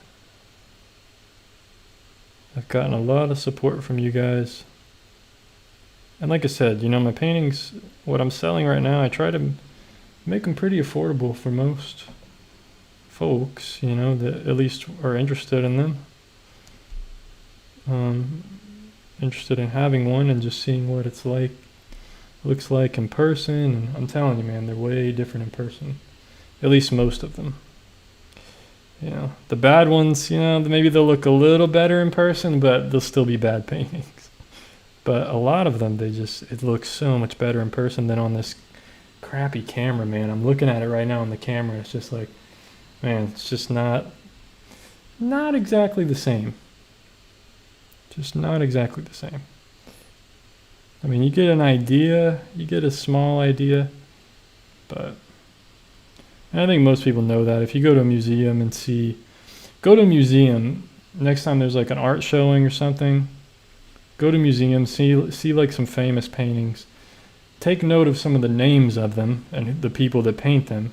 I've gotten a lot of support from you guys. And like I said, my paintings, what I'm selling right now, I try to make them pretty affordable for most folks, that at least are interested in them. Interested in having one and just seeing what it's like, looks like in person. And I'm telling you, man, they're way different in person. At least most of them. The bad ones, maybe they'll look a little better in person, but they'll still be bad paintings. But a lot of them, it looks so much better in person than on this crappy camera, man. I'm looking at it right now on the camera. It's just like, man, it's just not exactly the same. Just not exactly the same. I mean, you get an idea, you get a small idea, but I think most people know that. If you go to a museum next time there's like an art showing or something, go to a museum, see like some famous paintings, take note of some of the names of them and the people that paint them.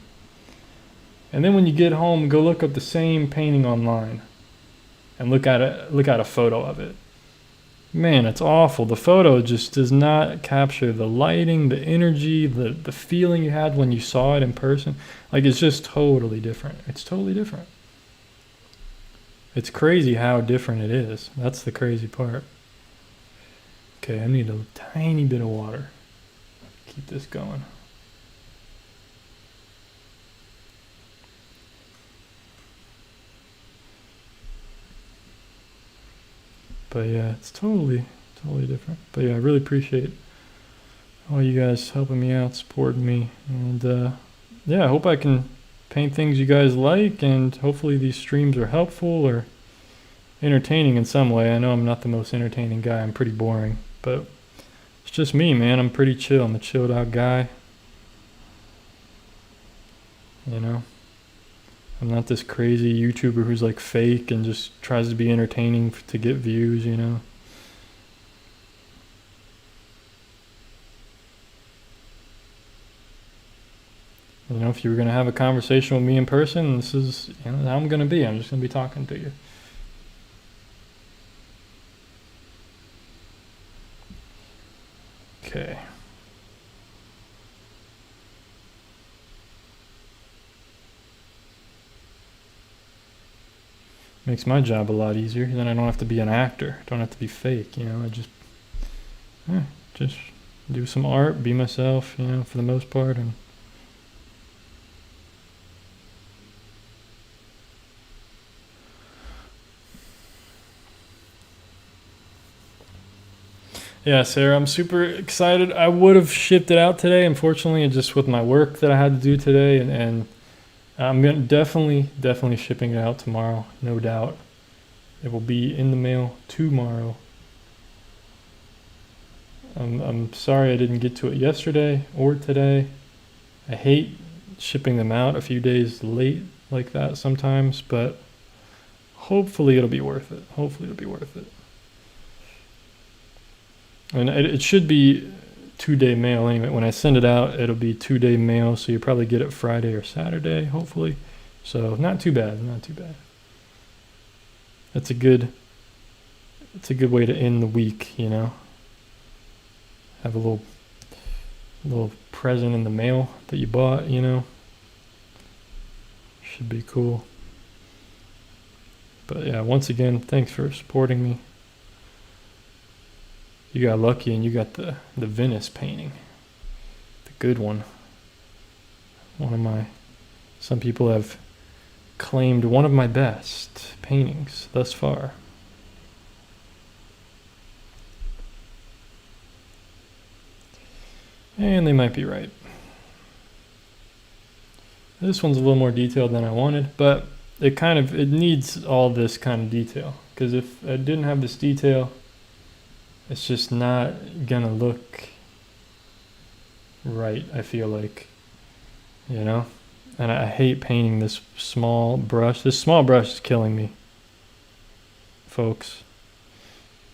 And then when you get home, go look up the same painting online and look at a photo of it. Man, it's awful. The photo just does not capture the lighting, the energy, the feeling you had when you saw it in person. Like, it's just totally different. It's totally different. It's crazy how different it is. That's the crazy part. Okay, I need a tiny bit of water. Keep this going. But yeah, it's totally different. But yeah, I really appreciate all you guys helping me out, supporting me, and yeah, I hope I can paint things you guys like, and hopefully these streams are helpful or entertaining in some way. I know I'm not the most entertaining guy. I'm pretty boring, but it's just me, man. I'm pretty chill. I'm a chilled out guy. You know, I'm not this crazy YouTuber who's like fake and just tries to be entertaining to get views, you know. You know, if you were going to have a conversation with me in person, this is, you know, how I'm going to be. I'm just going to be talking to you. Okay. Makes my job a lot easier. Then I don't have to be an actor. Don't have to be fake, you know. I just do some art, be myself, you know, for the most part. And yeah, Sarah, I'm super excited. I would have shipped it out today. Unfortunately, just with my work that I had to do today, and I'm gonna definitely shipping it out tomorrow, no doubt. It will be in the mail tomorrow. I'm sorry I didn't get to it yesterday or today. I hate shipping them out a few days late like that sometimes, but hopefully it'll be worth it. Hopefully it'll be worth it. And it should be 2-day mail anyway. When I send it out, it'll be 2-day mail, so you probably get it Friday or Saturday, hopefully. So not too bad, not too bad. It's a good way to end the week, you know. Have a little present in the mail that you bought, you know. Should be cool. But yeah, once again, thanks for supporting me. You got lucky and you got the Venice painting. The good one. Some people have claimed one of my best paintings thus far. And they might be right. This one's a little more detailed than I wanted, but it needs all this kind of detail. Because if I didn't have this detail, it's just not gonna look right, I feel like, you know? And I hate painting this small brush. This small brush is killing me, folks.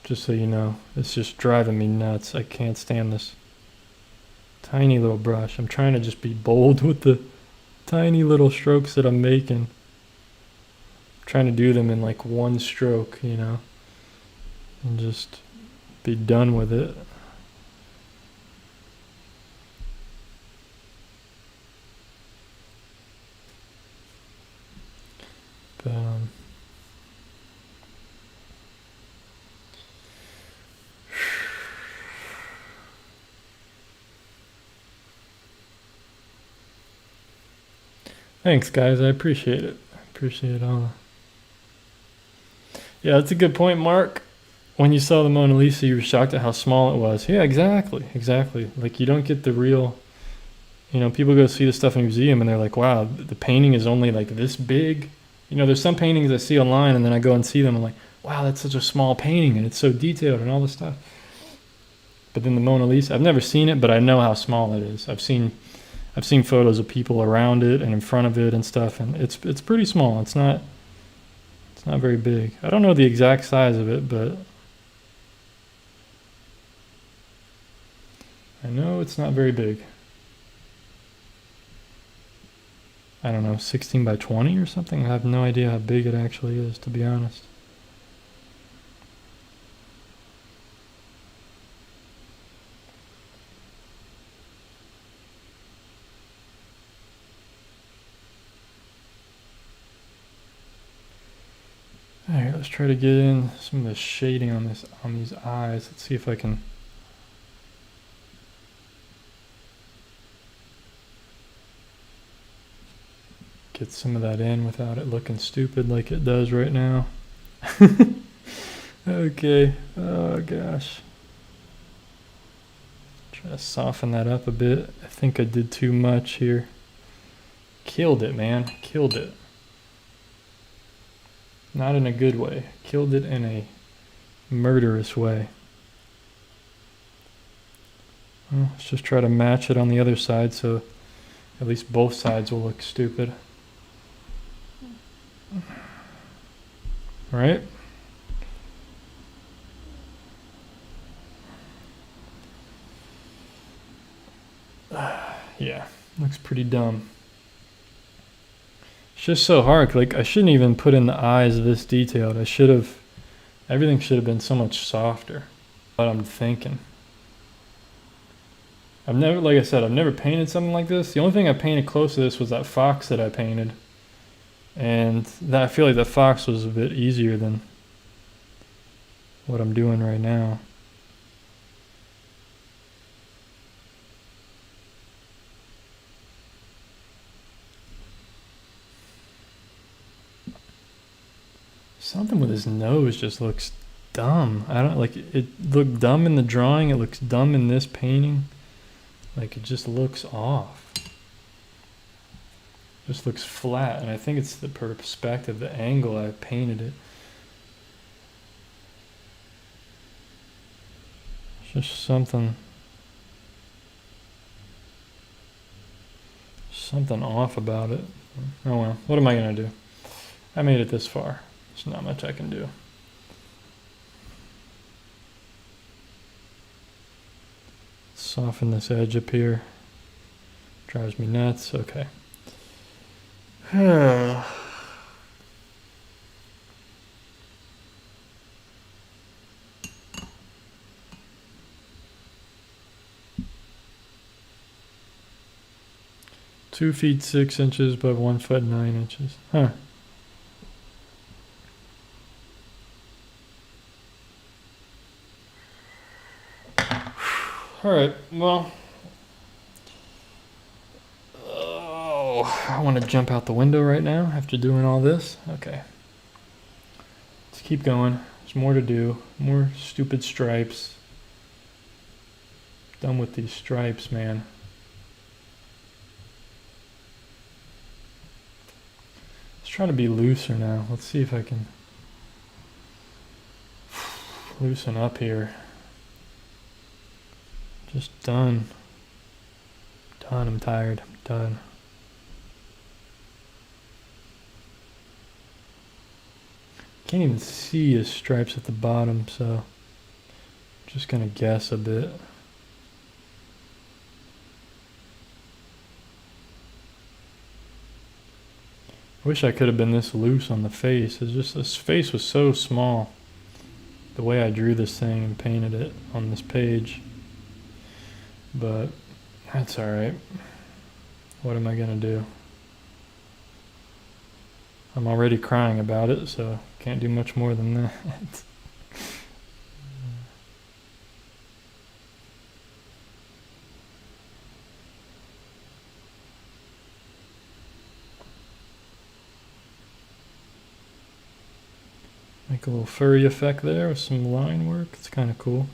Just so you know, it's just driving me nuts. I can't stand this tiny little brush. I'm trying to just be bold with the tiny little strokes that I'm making. I'm trying to do them in like one stroke, you know, and just be done with it. But thanks, guys. I appreciate it. I appreciate all. Yeah, that's a good point, Mark. When you saw the Mona Lisa, you were shocked at how small it was. Yeah, exactly. Like, you don't get the real, you know, people go see the stuff in a museum and they're like, wow, the painting is only like this big. You know, there's some paintings I see online and then I go and see them. I'm like, wow, that's such a small painting and it's so detailed and all this stuff. But then the Mona Lisa, I've never seen it, but I know how small it is. I've seen photos of people around it and in front of it and stuff, and it's pretty small. It's not very big. I don't know the exact size of it, but I know it's not very big. I don't know, 16 by 20 or something? I have no idea how big it actually is, to be honest. Alright, let's try to get in some of the shading on these eyes. Let's see if I can get some of that in without it looking stupid like it does right now. Okay, oh gosh. Try to soften that up a bit. I think I did too much here. Killed it, man, killed it. Not in a good way, killed it in a murderous way. Well, let's just try to match it on the other side so at least both sides will look stupid. Right? Yeah, looks pretty dumb. It's just so hard. Like, I shouldn't even put in the eyes this detailed. Everything should have been so much softer. What I'm thinking. Like I said, I've never painted something like this. The only thing I painted close to this was that fox that I painted. And that, I feel like the fox was a bit easier than what I'm doing right now. Something with his nose just looks dumb. I don't like it. Looked dumb in the drawing. It looks dumb in this painting. Like, it just looks off. Just looks flat, and I think it's the perspective, the angle I painted it. It's just something off about it. Oh well, what am I gonna do? I made it this far. There's not much I can do. Soften this edge up here. Drives me nuts. Okay. 2 feet 6 inches by 1 foot 9 inches. Huh. Alright, well. Oh, I want to jump out the window right now after doing all this. Okay. Let's keep going. There's more to do. More stupid stripes. Done with these stripes, man. Let's try to be looser now. Let's see if I can loosen up here. Just done. Done. I'm tired. I'm done. Can't even see his stripes at the bottom, so I'm just gonna guess a bit. I wish I could have been this loose on the face. It's just this face was so small. The way I drew this thing and painted it on this page. But that's alright. What am I gonna do? I'm already crying about it, so can't do much more than that. Make a little furry effect there with some line work. It's kind of cool.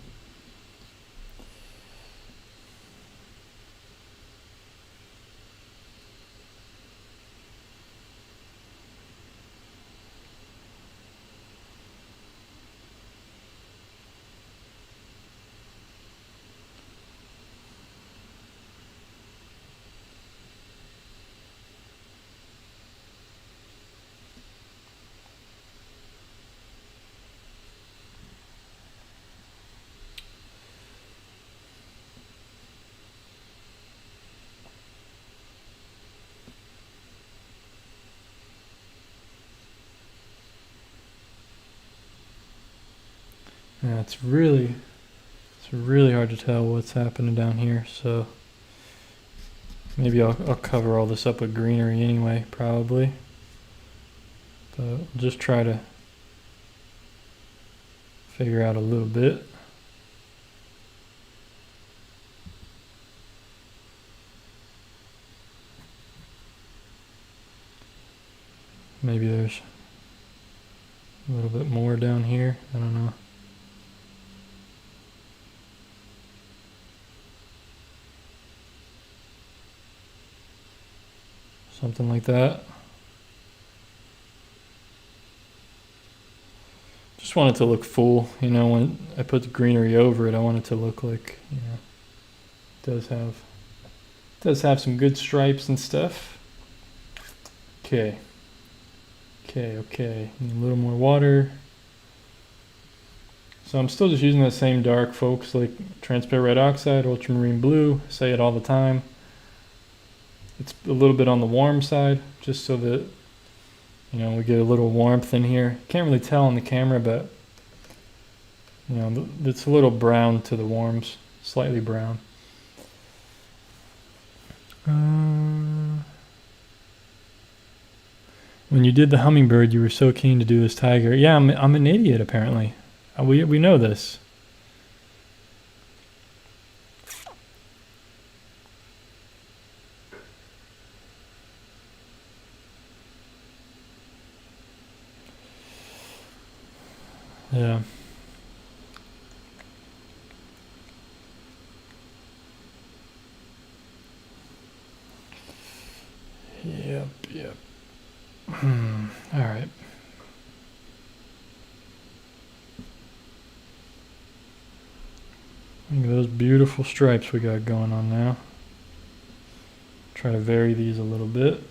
Yeah, it's really hard to tell what's happening down here, so maybe I'll cover all this up with greenery anyway, probably. But I'll just try to figure out a little bit. Maybe there's a little bit more down here, I don't know. Something like that. Just want it to look full, you know, when I put the greenery over it, I want it to look like, you know, it does have some good stripes and stuff. Okay. Okay. Need a little more water. So I'm still just using the same dark folks, like transparent red oxide, ultramarine blue, say it all the time. It's a little bit on the warm side, just so that, you know, we get a little warmth in here. Can't really tell on the camera, but, you know, it's a little brown to the warms, slightly brown. When you did the hummingbird, you were so keen to do this tiger. Yeah, I'm an idiot, apparently. We know this. Yeah. Yep. All right. Look at those beautiful stripes we got going on now. Try to vary these a little bit.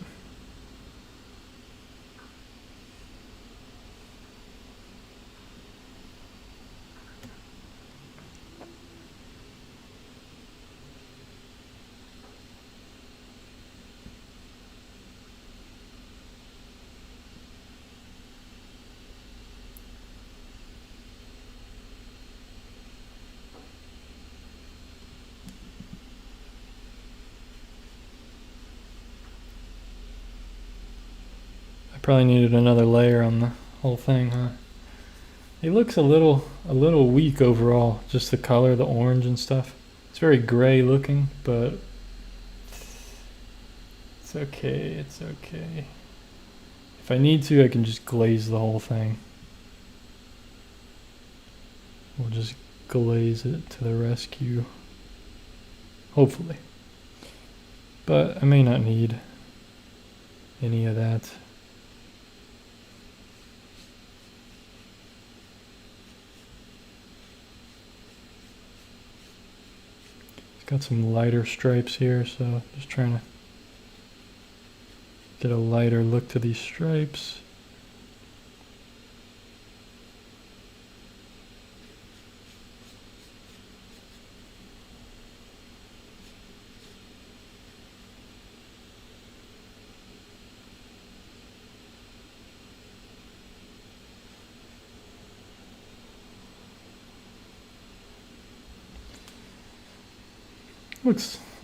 Probably needed another layer on the whole thing, huh? It looks a little weak overall, just the color, the orange and stuff. It's very gray looking, but it's okay, it's okay. If I need to, I can just glaze the whole thing. We'll just glaze it to the rescue. Hopefully. But I may not need any of that. Got some lighter stripes here, so just trying to get a lighter look to these stripes.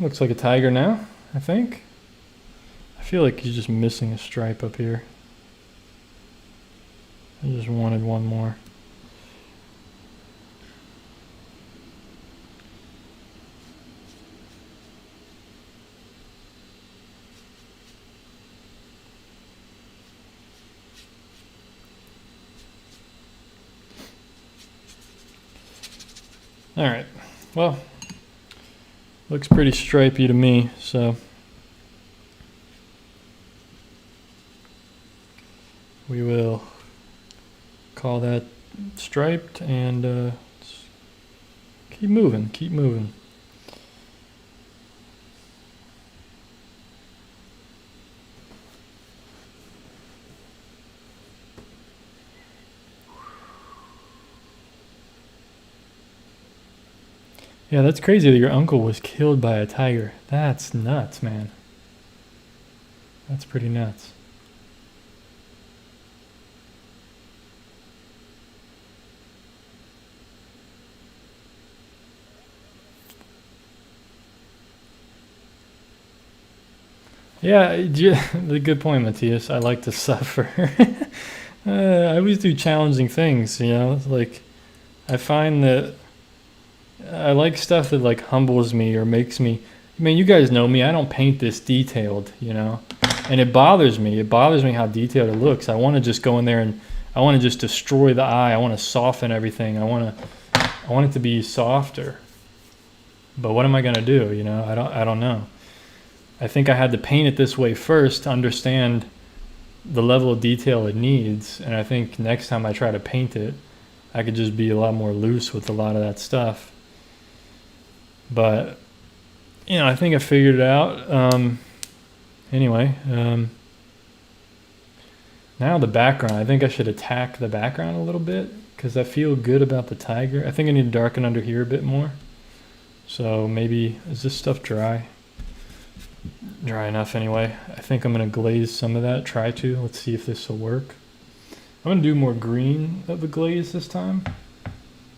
Looks like a tiger now, I think. I feel like he's just missing a stripe up here. I just wanted one more. All right, well, looks pretty stripey to me, so we will call that striped and keep moving. Yeah, that's crazy that your uncle was killed by a tiger. That's nuts, man. That's pretty nuts. Yeah, the good point, Matthias. I like to suffer. I always do challenging things, you know? Like, I find that I like stuff that like humbles me or makes me, I mean, you guys know me, I don't paint this detailed, you know, and it bothers me how detailed it looks. I want to just go in there and I want to just destroy the eye. I want to soften everything. I want it to be softer, but what am I going to do? You know, I don't know. I think I had to paint it this way first to understand the level of detail it needs. And I think next time I try to paint it, I could just be a lot more loose with a lot of that stuff. But, you know, I think I figured it out. Anyway, now the background. I think I should attack the background a little bit because I feel good about the tiger. I think I need to darken under here a bit more. So maybe, is this stuff dry? Dry enough anyway. I think I'm going to glaze some of that, try to. Let's see if this will work. I'm going to do more green of the glaze this time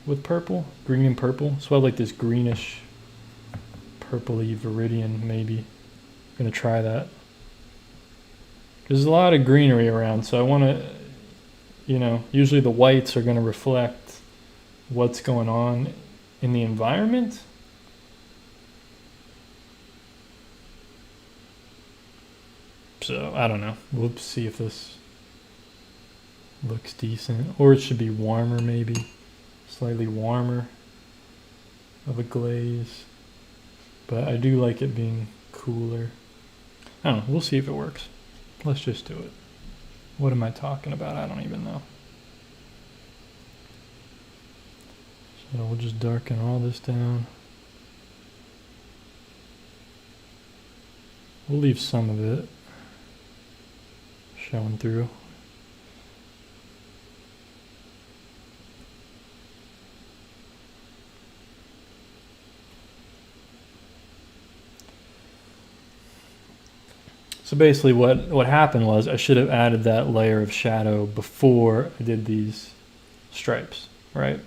with purple. Green and purple. So I like this greenish, purpley viridian maybe. I'm going to try that. There's a lot of greenery around, so I want to, you know, usually the whites are going to reflect what's going on in the environment. So, I don't know. We'll see if this looks decent. Or it should be warmer maybe. Slightly warmer of a glaze. But I do like it being cooler. I don't know. We'll see if it works. Let's just do it. What am I talking about? I don't even know. So we'll just darken all this down. We'll leave some of it showing through. So basically what happened was I should have added that layer of shadow before I did these stripes, right?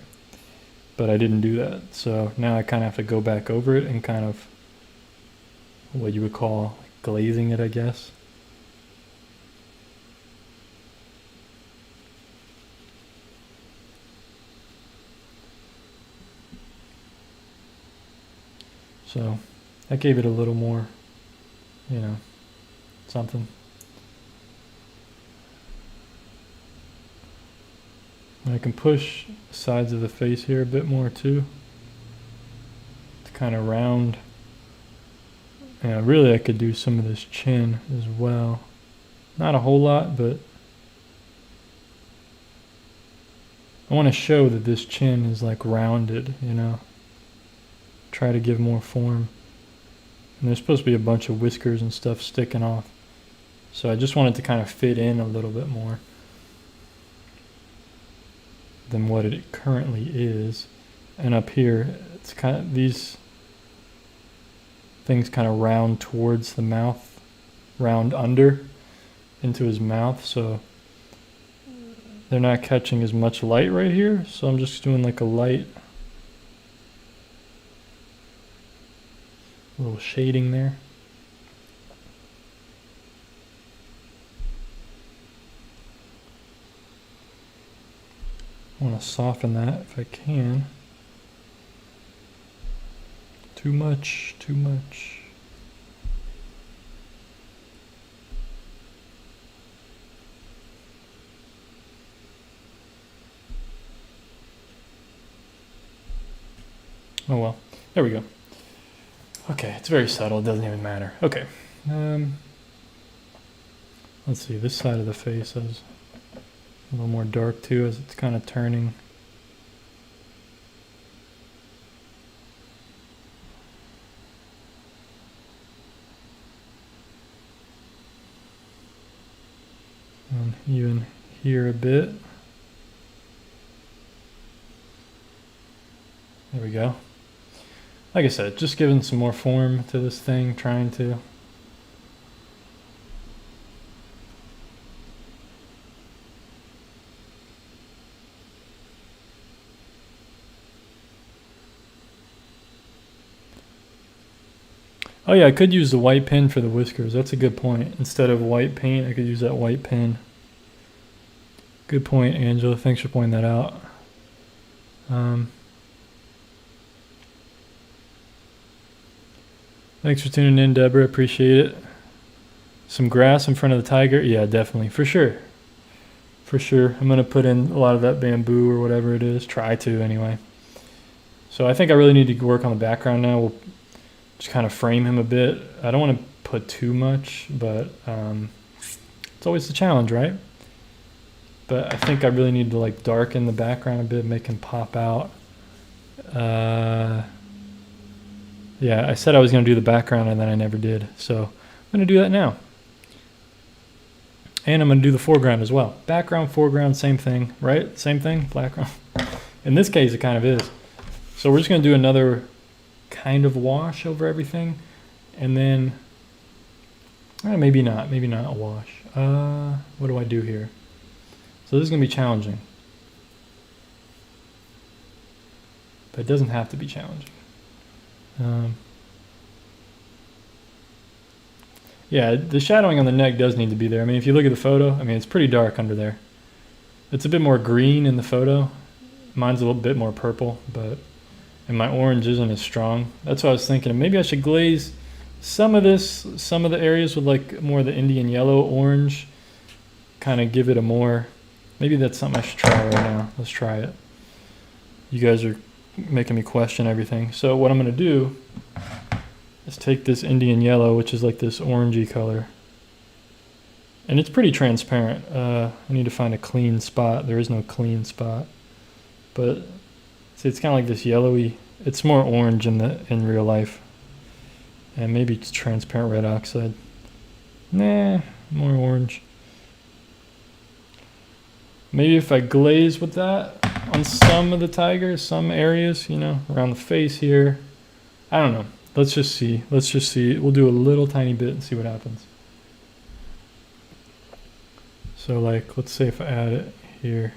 But I didn't do that. So now I kind of have to go back over it and kind of what you would call glazing it, I guess. So that gave it a little more, you know, something. And I can push the sides of the face here a bit more too. To kind of round. And really I could do some of this chin as well. Not a whole lot, but I want to show that this chin is like rounded, you know. Try to give more form. And there's supposed to be a bunch of whiskers and stuff sticking off. So I just wanted to kind of fit in a little bit more than what it currently is. And up here, it's kind of, these things kind of round towards the mouth, round under into his mouth. So they're not catching as much light right here. So I'm just doing like a light little shading there. I want to soften that if I can. Too much, too much. Oh well, there we go. Okay, it's very subtle, it doesn't even matter. Okay, let's see, this side of the face is a little more dark too as it's kind of turning. And even here a bit. There we go. Like I said, just giving some more form to this thing, trying to. Oh yeah, I could use the white pen for the whiskers. That's a good point. Instead of white paint, I could use that white pen. Good point, Angela. Thanks for pointing that out. Thanks for tuning in, Deborah. Appreciate it. Some grass in front of the tiger? Yeah, definitely. For sure. For sure. I'm going to put in a lot of that bamboo or whatever it is. Try to, anyway. So I think I really need to work on the background now. We'll just kind of frame him a bit. I don't want to put too much, but it's always the challenge, right? But I think I really need to like darken the background a bit, make him pop out. Yeah, I said I was going to do the background and then I never did. So I'm going to do that now. And I'm going to do the foreground as well. Background, foreground, same thing, right? Same thing, background. In this case, it kind of is. So we're just going to do another kind of wash over everything. And then, maybe not a wash. What do I do here? So this is going to be challenging. But it doesn't have to be challenging. Yeah, the shadowing on the neck does need to be there. I mean, if you look at the photo, I mean, it's pretty dark under there. It's a bit more green in the photo. Mine's a little bit more purple, and my orange isn't as strong. That's what I was thinking. Maybe I should glaze some of the areas with like more of the Indian yellow orange, kind of give it a more, maybe that's something I should try right now. Let's try it. You guys are making me question everything. So what I'm going to do is take this Indian yellow, which is like this orangey color, and it's pretty transparent. I need to find a clean spot. There is no clean spot, but see, it's kind of like this yellowy. It's more orange in real life, and maybe it's transparent red oxide. Nah, more orange. Maybe if I glaze with that on some of the tiger, some areas, you know, around the face here. I don't know. Let's just see. We'll do a little tiny bit and see what happens. So like, let's say if I add it here.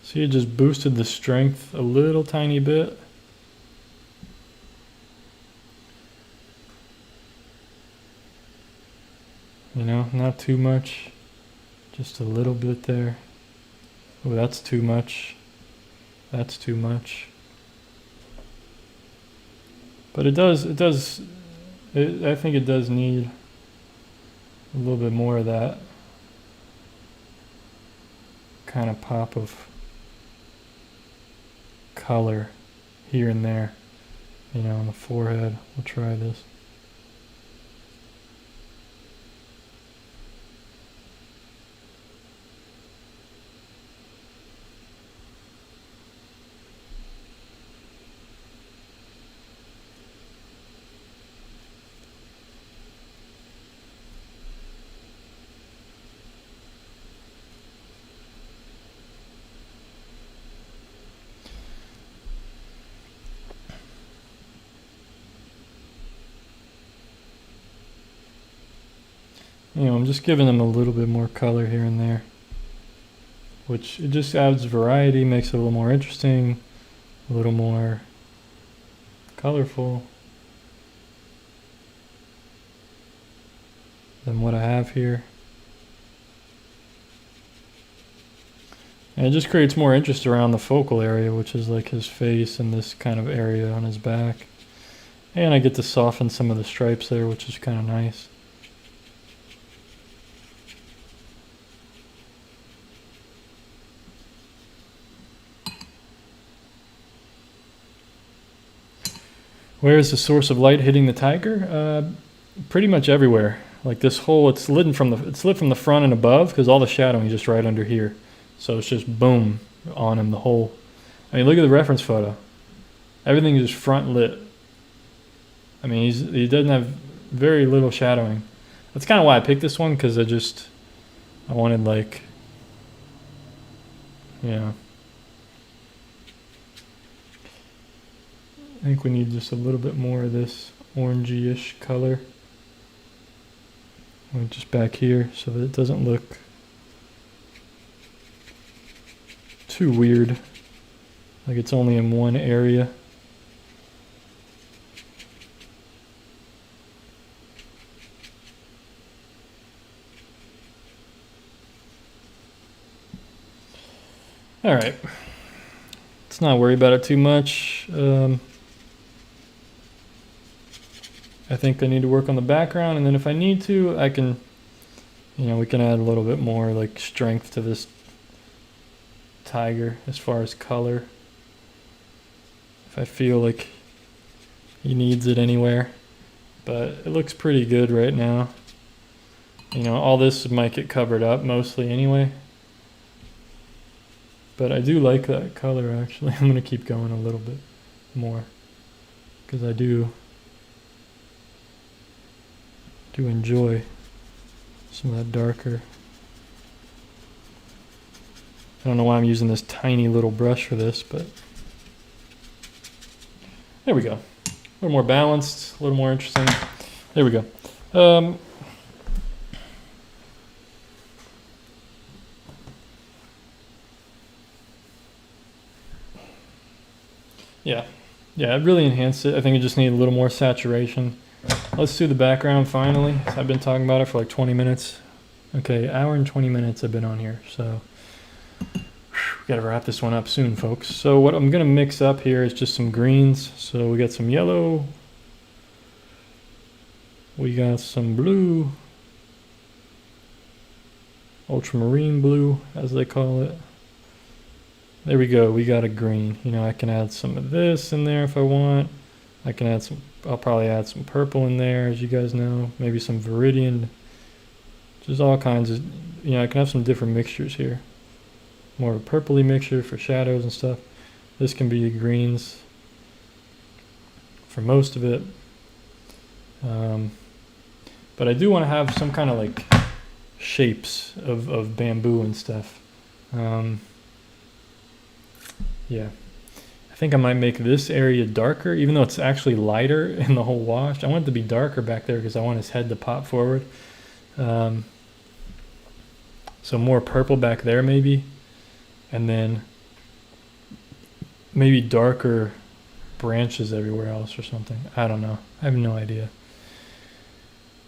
See, it just boosted the strength a little tiny bit. You know, not too much. Just a little bit there. Oh, that's too much. That's too much. But I think it does need a little bit more of that kind of pop of color here and there, you know, on the forehead. We'll try this. You know, I'm just giving them a little bit more color here and there, which it just adds variety, makes it a little more interesting, a little more colorful than what I have here. And it just creates more interest around the focal area, which is like his face and this kind of area on his back. And I get to soften some of the stripes there, which is kind of nice. Where is the source of light hitting the tiger? Pretty much everywhere. Like this hole, it's lit from the front and above because all the shadowing is just right under here. So it's just boom on him, the whole. I mean, look at the reference photo. Everything is just front lit. I mean, he doesn't have very little shadowing. That's kind of why I picked this one, because I wanted like, yeah. I think we need just a little bit more of this orangey-ish color. Just back here so that it doesn't look too weird, like it's only in one area. All right, let's not worry about it too much. I think I need to work on the background, and then if I need to, I can, you know, we can add a little bit more like strength to this tiger as far as color. If I feel like he needs it anywhere. But it looks pretty good right now. You know, all this might get covered up mostly anyway. But I do like that color actually. I'm gonna keep going a little bit more because I do enjoy some of that darker. I don't know why I'm using this tiny little brush for this, but there we go. A little more balanced, a little more interesting. There we go. Yeah, it really enhanced it. I think it just needed a little more saturation. Let's do the background finally. I've been talking about it for like 20 minutes. Okay, hour and 20 minutes I've been on here, so gotta wrap this one up soon, folks. So what I'm gonna mix up here is just some greens. So we got some yellow, we got some blue, ultramarine blue as they call it. There we go, we got a green. You know, I can add some of this in there if I want. I can add some, I'll probably add some purple in there, as you guys know. Maybe some Viridian. Just all kinds of, you know, I can have some different mixtures here. More of a purpley mixture for shadows and stuff. This can be greens for most of it. But I do want to have some kind of like shapes of bamboo and stuff. Yeah. I think I might make this area darker, even though it's actually lighter in the whole wash. I want it to be darker back there because I want his head to pop forward. So more purple back there maybe. And then maybe darker branches everywhere else or something. I don't know. I have no idea.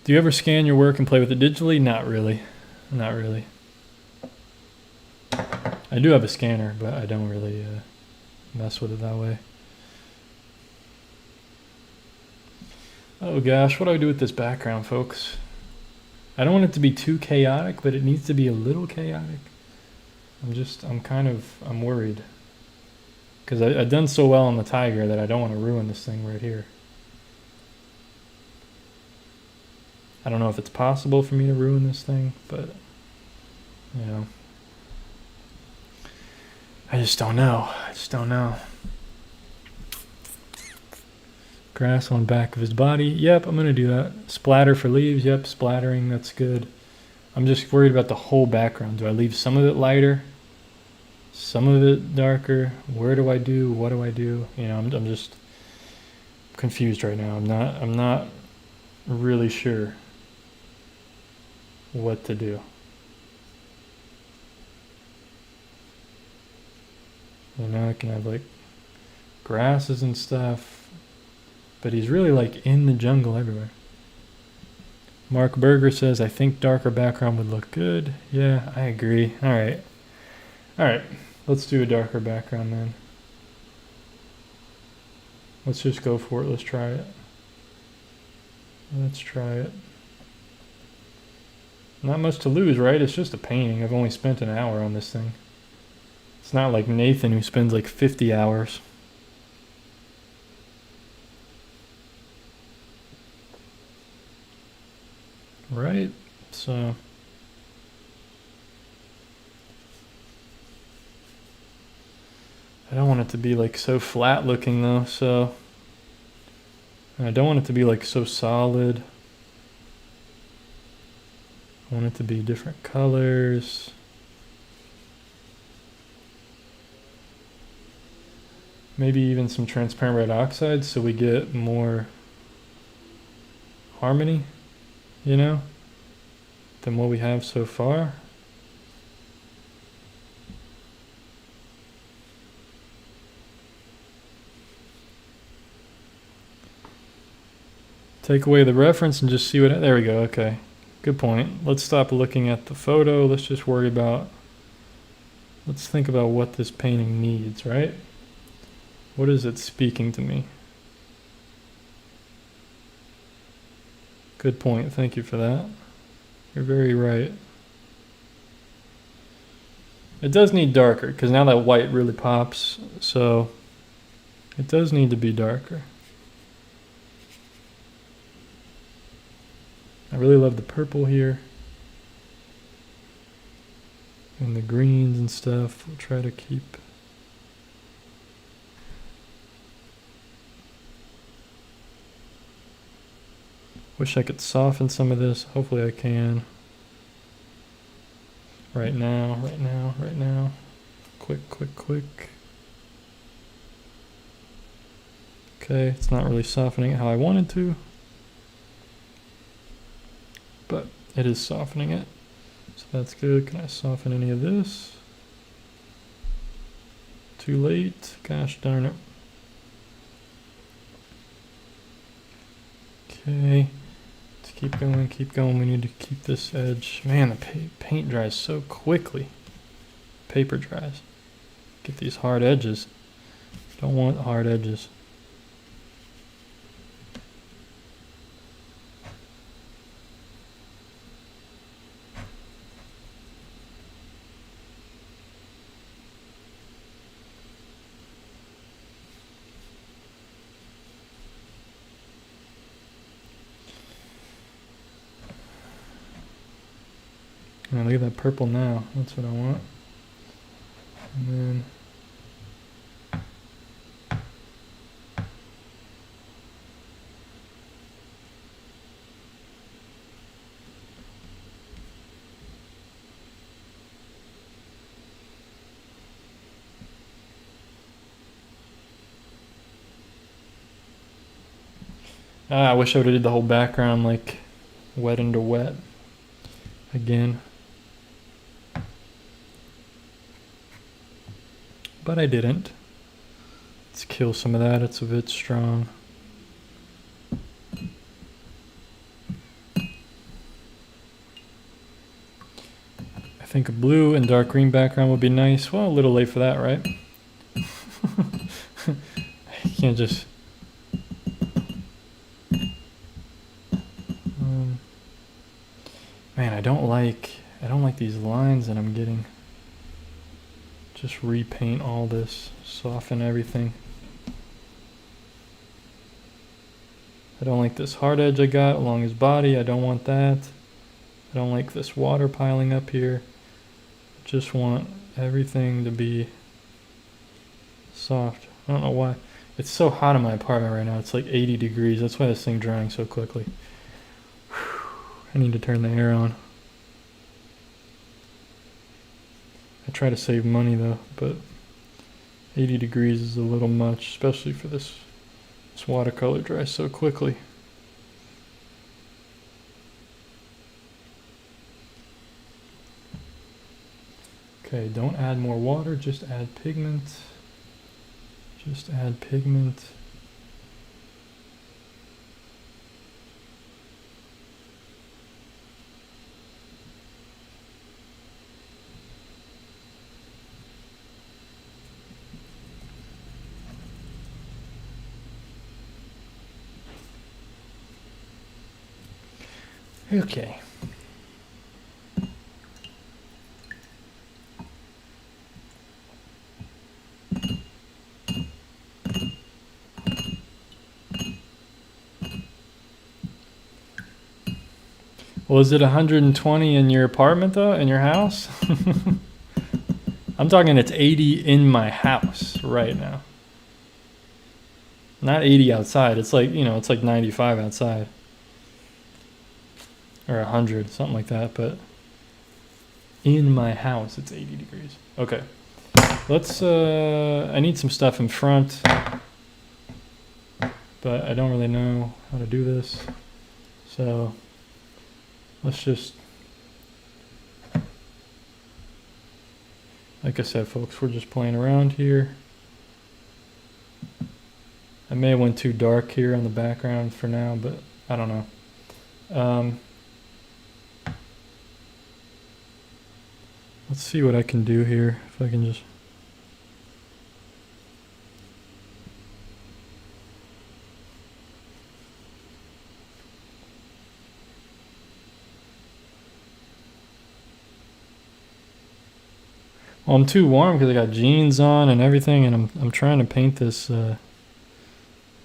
Do you ever scan your work and play with it digitally? Not really. Not really. I do have a scanner, but I don't really mess with it that way. Oh gosh, what do I do with this background, folks? I don't want it to be too chaotic, but it needs to be a little chaotic. I'm worried. Because I've done so well on the tiger that I don't want to ruin this thing right here. I don't know if it's possible for me to ruin this thing, but, you know. I just don't know. Grass on back of his body. Yep, I'm going to do that. Splatter for leaves. Yep, splattering. That's good. I'm just worried about the whole background. Do I leave some of it lighter? Some of it darker? Where do I do? What do I do? You know, I'm just confused right now. I'm not really sure what to do. You know, I can have like grasses and stuff, but he's really like in the jungle everywhere. Mark Berger says, I think darker background would look good. Yeah, I agree. All right, let's do a darker background then. Let's just go for it. Let's try it. Not much to lose, right? It's just a painting. I've only spent an hour on this thing. It's not like Nathan who spends like 50 hours. Right? So I don't want it to be like so flat looking though, so I don't want it to be like so solid. I want it to be different colors. Maybe even some transparent red oxide so we get more harmony, you know, than what we have so far. Take away the reference and just see what, there we go, okay. Good point. Let's stop looking at the photo. Let's just worry about, let's think about what this painting needs, right? What is it speaking to me? Good point. Thank you for that. You're very right. It does need darker because now that white really pops, so it does need to be darker. I really love the purple here. And the greens and stuff. We'll try to keep. Wish I could soften some of this. Hopefully I can. Right now, right now, right now. Quick, quick, quick. Okay, it's not really softening it how I wanted to. But it is softening it. So that's good. Can I soften any of this? Too late. Gosh darn it. Okay. Let's keep going, keep going. We need to keep this edge. Man, the paint dries so quickly. Paper dries. Get these hard edges. Don't want hard edges. Now look at that purple now. That's what I want. And then I wish I would have did the whole background like wet into wet again. But I didn't. Let's kill some of that. It's a bit strong. I think a blue and dark green background would be nice. Well, a little late for that, right? You can't just... Man, I don't like these lines that I'm getting. Just repaint all this, soften everything. I don't like this hard edge I got along his body. I don't want that. I don't like this water piling up here. Just want everything to be soft. I don't know why. It's so hot in my apartment right now. It's like 80 degrees. That's why this thing's drying so quickly. I need to turn the air on. I try to save money though, but 80 degrees is a little much, especially for this watercolor dries so quickly. Okay, don't add more water, just add pigment. Just add pigment. Okay. Well, is it 120 in your apartment though, in your house? I'm talking it's 80 in my house right now. Not 80 outside. It's like, you know, it's like 95 outside. Or 100, something like that, but in my house it's 80 degrees. Okay. Let's I need some stuff in front, but I don't really know how to do this. So let's just, like I said, folks, we're just playing around here. I may have went too dark here on the background for now, but I don't know. Let's see what I can do here. If I can just... Well, I'm too warm because I got jeans on and everything, and I'm trying to paint this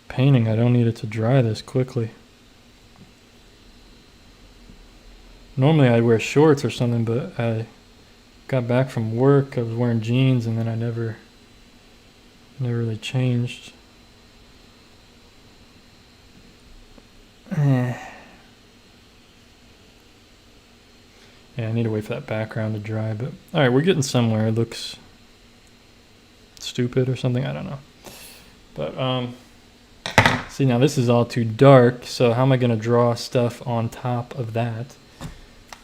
painting. I don't need it to dry this quickly. Normally I'd wear shorts or something, but I got back from work, I was wearing jeans, and then I never really changed. Yeah, I need to wait for that background to dry, but alright, we're getting somewhere. It looks stupid or something, I don't know. But see, now this is all too dark, so how am I gonna draw stuff on top of that?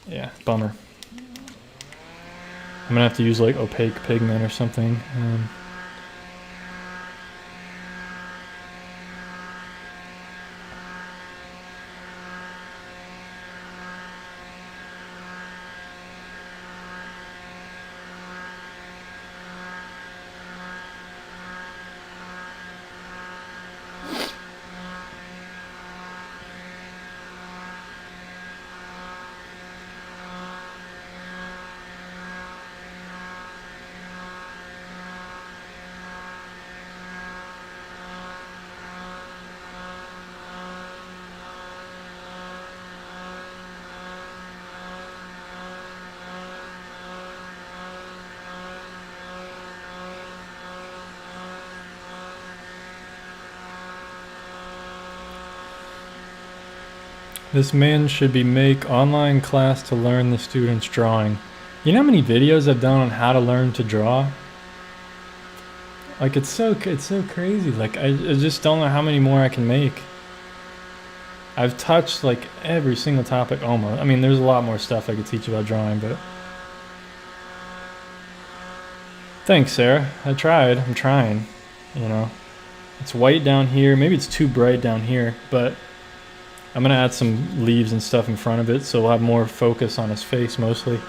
Yeah, bummer. I'm gonna have to use like opaque pigment or something. This man should be make online class to learn the students drawing. You know how many videos I've done on how to learn to draw? Like it's so crazy. Like I just don't know how many more I can make. I've touched like every single topic almost. I mean, there's a lot more stuff I could teach about drawing, but thanks, Sarah. I tried. I'm trying. You know, it's white down here. Maybe it's too bright down here, but I'm gonna add some leaves and stuff in front of it, so we'll have more focus on his face mostly.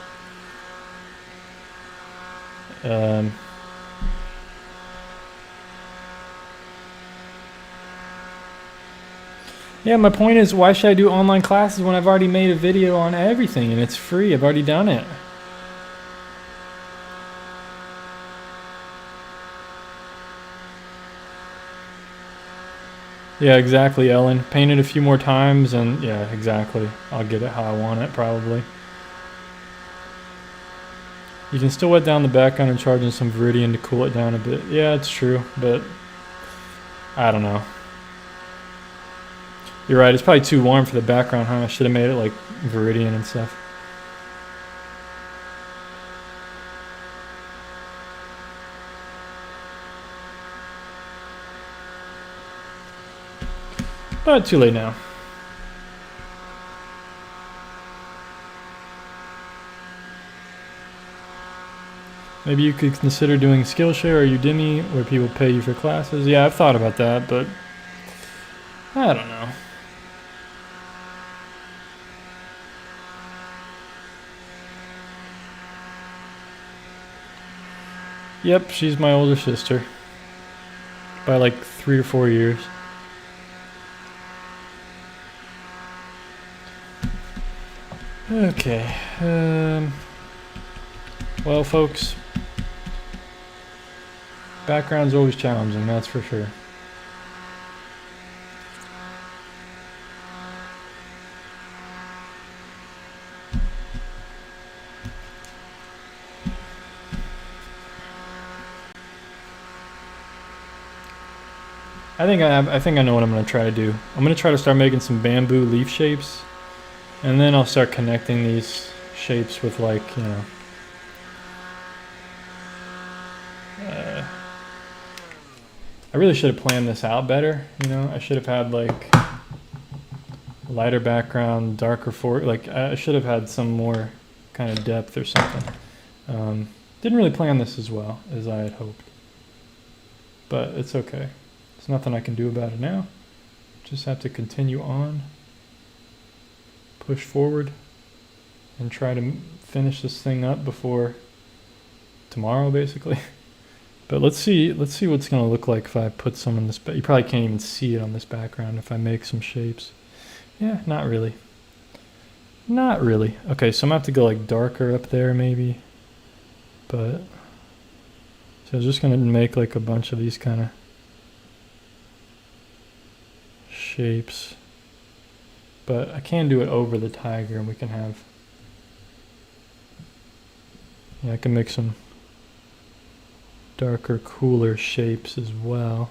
Yeah, my point is, why should I do online classes when I've already made a video on everything and it's free? I've already done it. Yeah, exactly, Ellen. Paint it a few more times and yeah, exactly. I'll get it how I want it, probably. You can still wet down the background and charge in some Viridian to cool it down a bit. Yeah, it's true, but I don't know. You're right, it's probably too warm for the background, huh? I should have made it like Viridian and stuff. But too late now. Maybe you could consider doing Skillshare or Udemy where people pay you for classes. Yeah, I've thought about that, but I don't know. Yep, she's my older sister. By like 3 or 4 years. Okay. Well, folks, background's always challenging, that's for sure. I think I know what I'm going to try to do. I'm going to try to start making some bamboo leaf shapes, and then I'll start connecting these shapes with, like, you know, I really should have planned this out better, you know. I should have had like lighter background, darker like I should have had some more kind of depth or something. Didn't really plan this as well as I had hoped, but it's okay. There's nothing I can do about it now. Just have to continue on, push forward, and try to finish this thing up before tomorrow, basically. But let's see what's going to look like if I put some in this. You probably can't even see it on this background if I make some shapes. Yeah, not really. Not really. Okay, so I'm going to have to go like darker up there maybe. But so I was just going to make like a bunch of these kind of shapes. But I can do it over the tiger and we can have Yeah, I can make some darker, cooler shapes as well.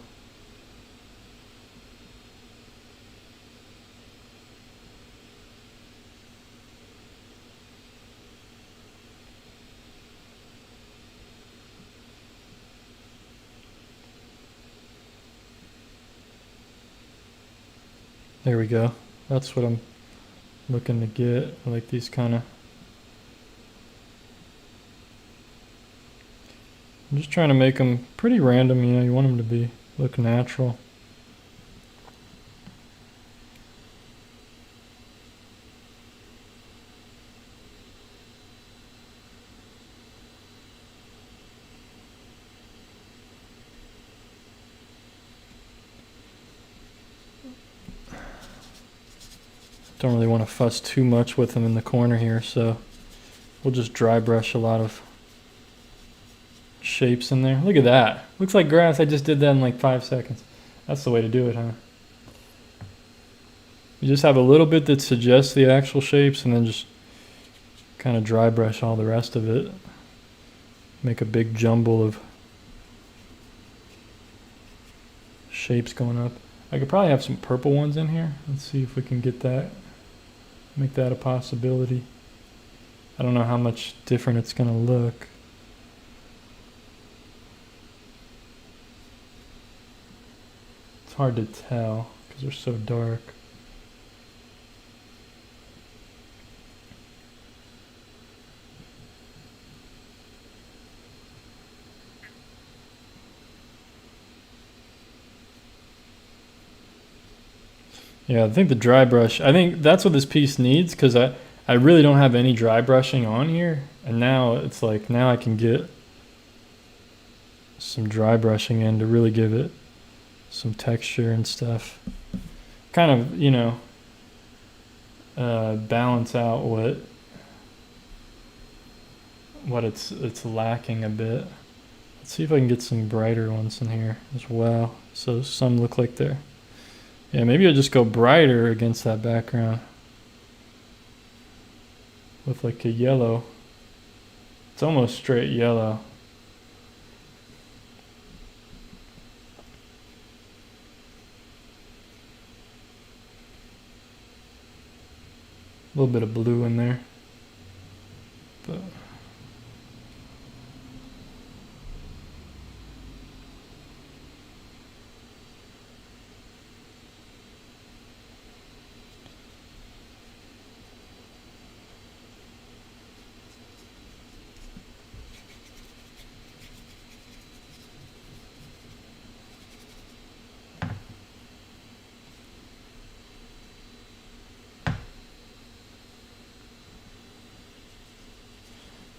There we go. That's what I'm looking to get. I like these kind of... I'm just trying to make them pretty random, you know, you want them to look natural. Don't really want to fuss too much with them in the corner here, so we'll just dry brush a lot of shapes in there. Look at that. Looks like grass. I just did that in like 5 seconds. That's the way to do it, huh? You just have a little bit that suggests the actual shapes and then just kind of dry brush all the rest of it. Make a big jumble of shapes going up. I could probably have some purple ones in here. Let's see if we can get that. Make that a possibility. I don't know how much different it's going to look. It's hard to tell because they're so dark. Yeah, I think the dry brush, I think that's what this piece needs, because I really don't have any dry brushing on here. And now it's like, now I can get some dry brushing in to really give it some texture and stuff. Kind of, you know, balance out what it's lacking a bit. Let's see if I can get some brighter ones in here as well. So some look like they're... Yeah, maybe I'll just go brighter against that background with like a yellow. It's almost straight yellow. A little bit of blue in there. But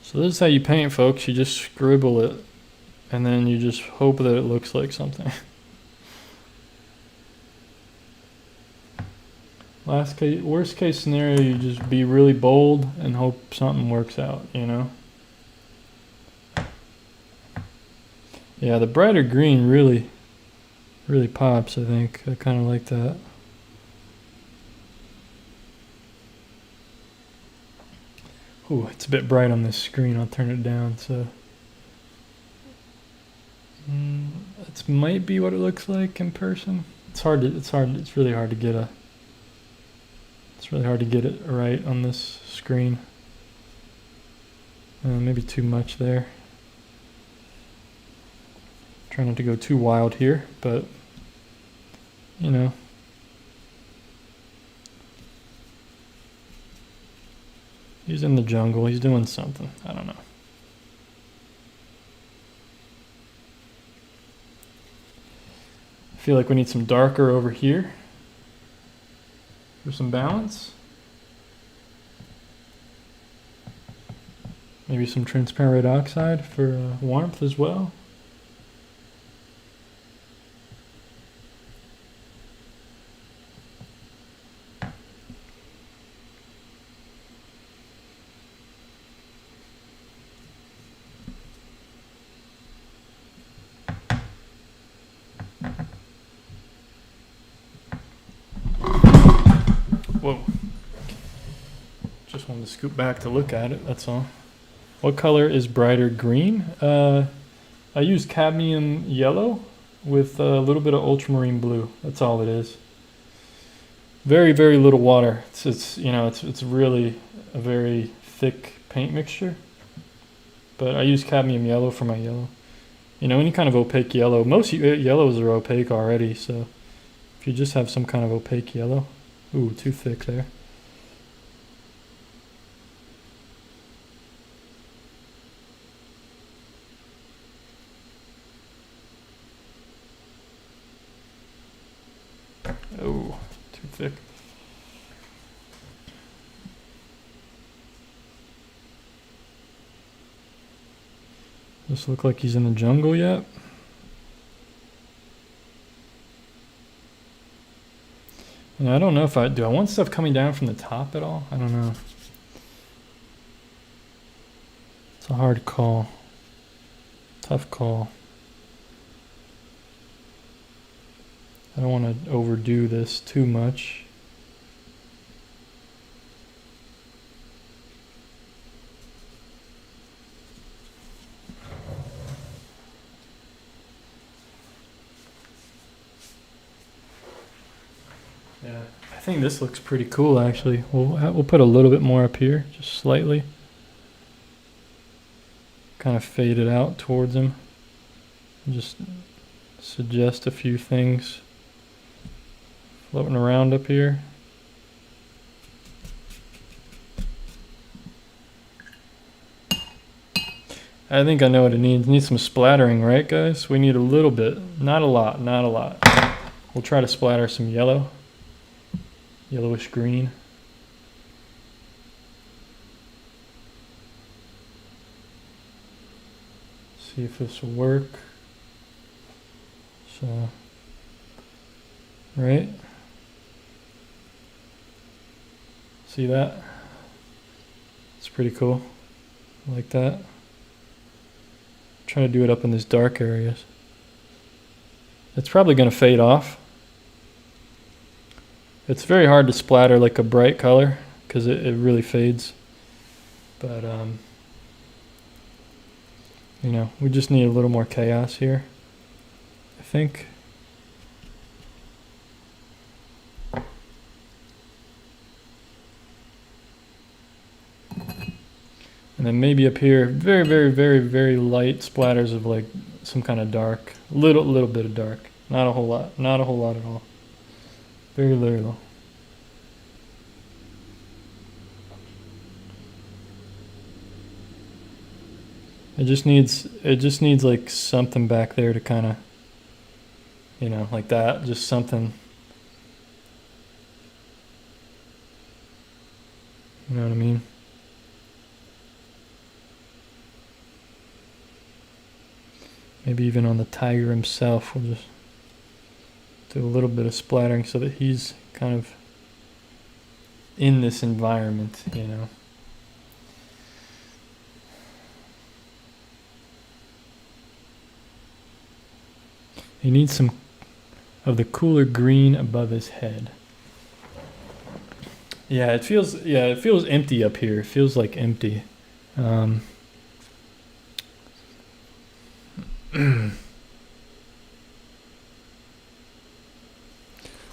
so this is how you paint, folks. You just scribble it, and then you just hope that it looks like something. Worst case scenario, you just be really bold and hope something works out, you know? Yeah, the brighter green really pops, I think. I kind of like that. Ooh, it's a bit bright on this screen. I'll turn it down. So it might be what it looks like in person. It's really hard to get it right on this screen. Maybe too much there. Try not to go too wild here, but you know. He's in the jungle. He's doing something. I don't know. I feel like we need some darker over here for some balance. Maybe some transparent red oxide for warmth as well. Whoa. Just wanted to scoot back to look at it, that's all. What color is brighter green? I use cadmium yellow with a little bit of ultramarine blue. That's all it is. Very, very little water. It's you know, it's really a very thick paint mixture. But I use cadmium yellow for my yellow. You know, any kind of opaque yellow. Most yellows are opaque already, so if you just have some kind of opaque yellow. Ooh, too thick there. Oh, too thick. Does this look like he's in the jungle yet? And I don't know if I want stuff coming down from the top at all. I don't know. It's a hard call. Tough call. I don't want to overdo this too much. Yeah, I think this looks pretty cool actually. We'll put a little bit more up here, just slightly. Kind of fade it out towards him. Just suggest a few things floating around up here. I think I know what it needs. It needs some splattering, right guys? We need a little bit, not a lot, not a lot. We'll try to splatter some yellow, yellowish green. See if this will work. So, right? See that? It's pretty cool. I like that. Trying to do it up in these dark areas. It's probably going to fade off. It's very hard to splatter like a bright color because it really fades. But you know, we just need a little more chaos here, I think. And then maybe up here, very, very, very, very light splatters of like some kind of dark, little bit of dark. Not a whole lot, not a whole lot at all. Very little. It just needs like something back there to kind of, you know, like that, just something. You know what I mean? Maybe even on the tiger himself, we'll just do a little bit of splattering so that he's kind of in this environment, you know. He needs some of the cooler green above his head. Yeah, it feels empty up here. It feels like empty.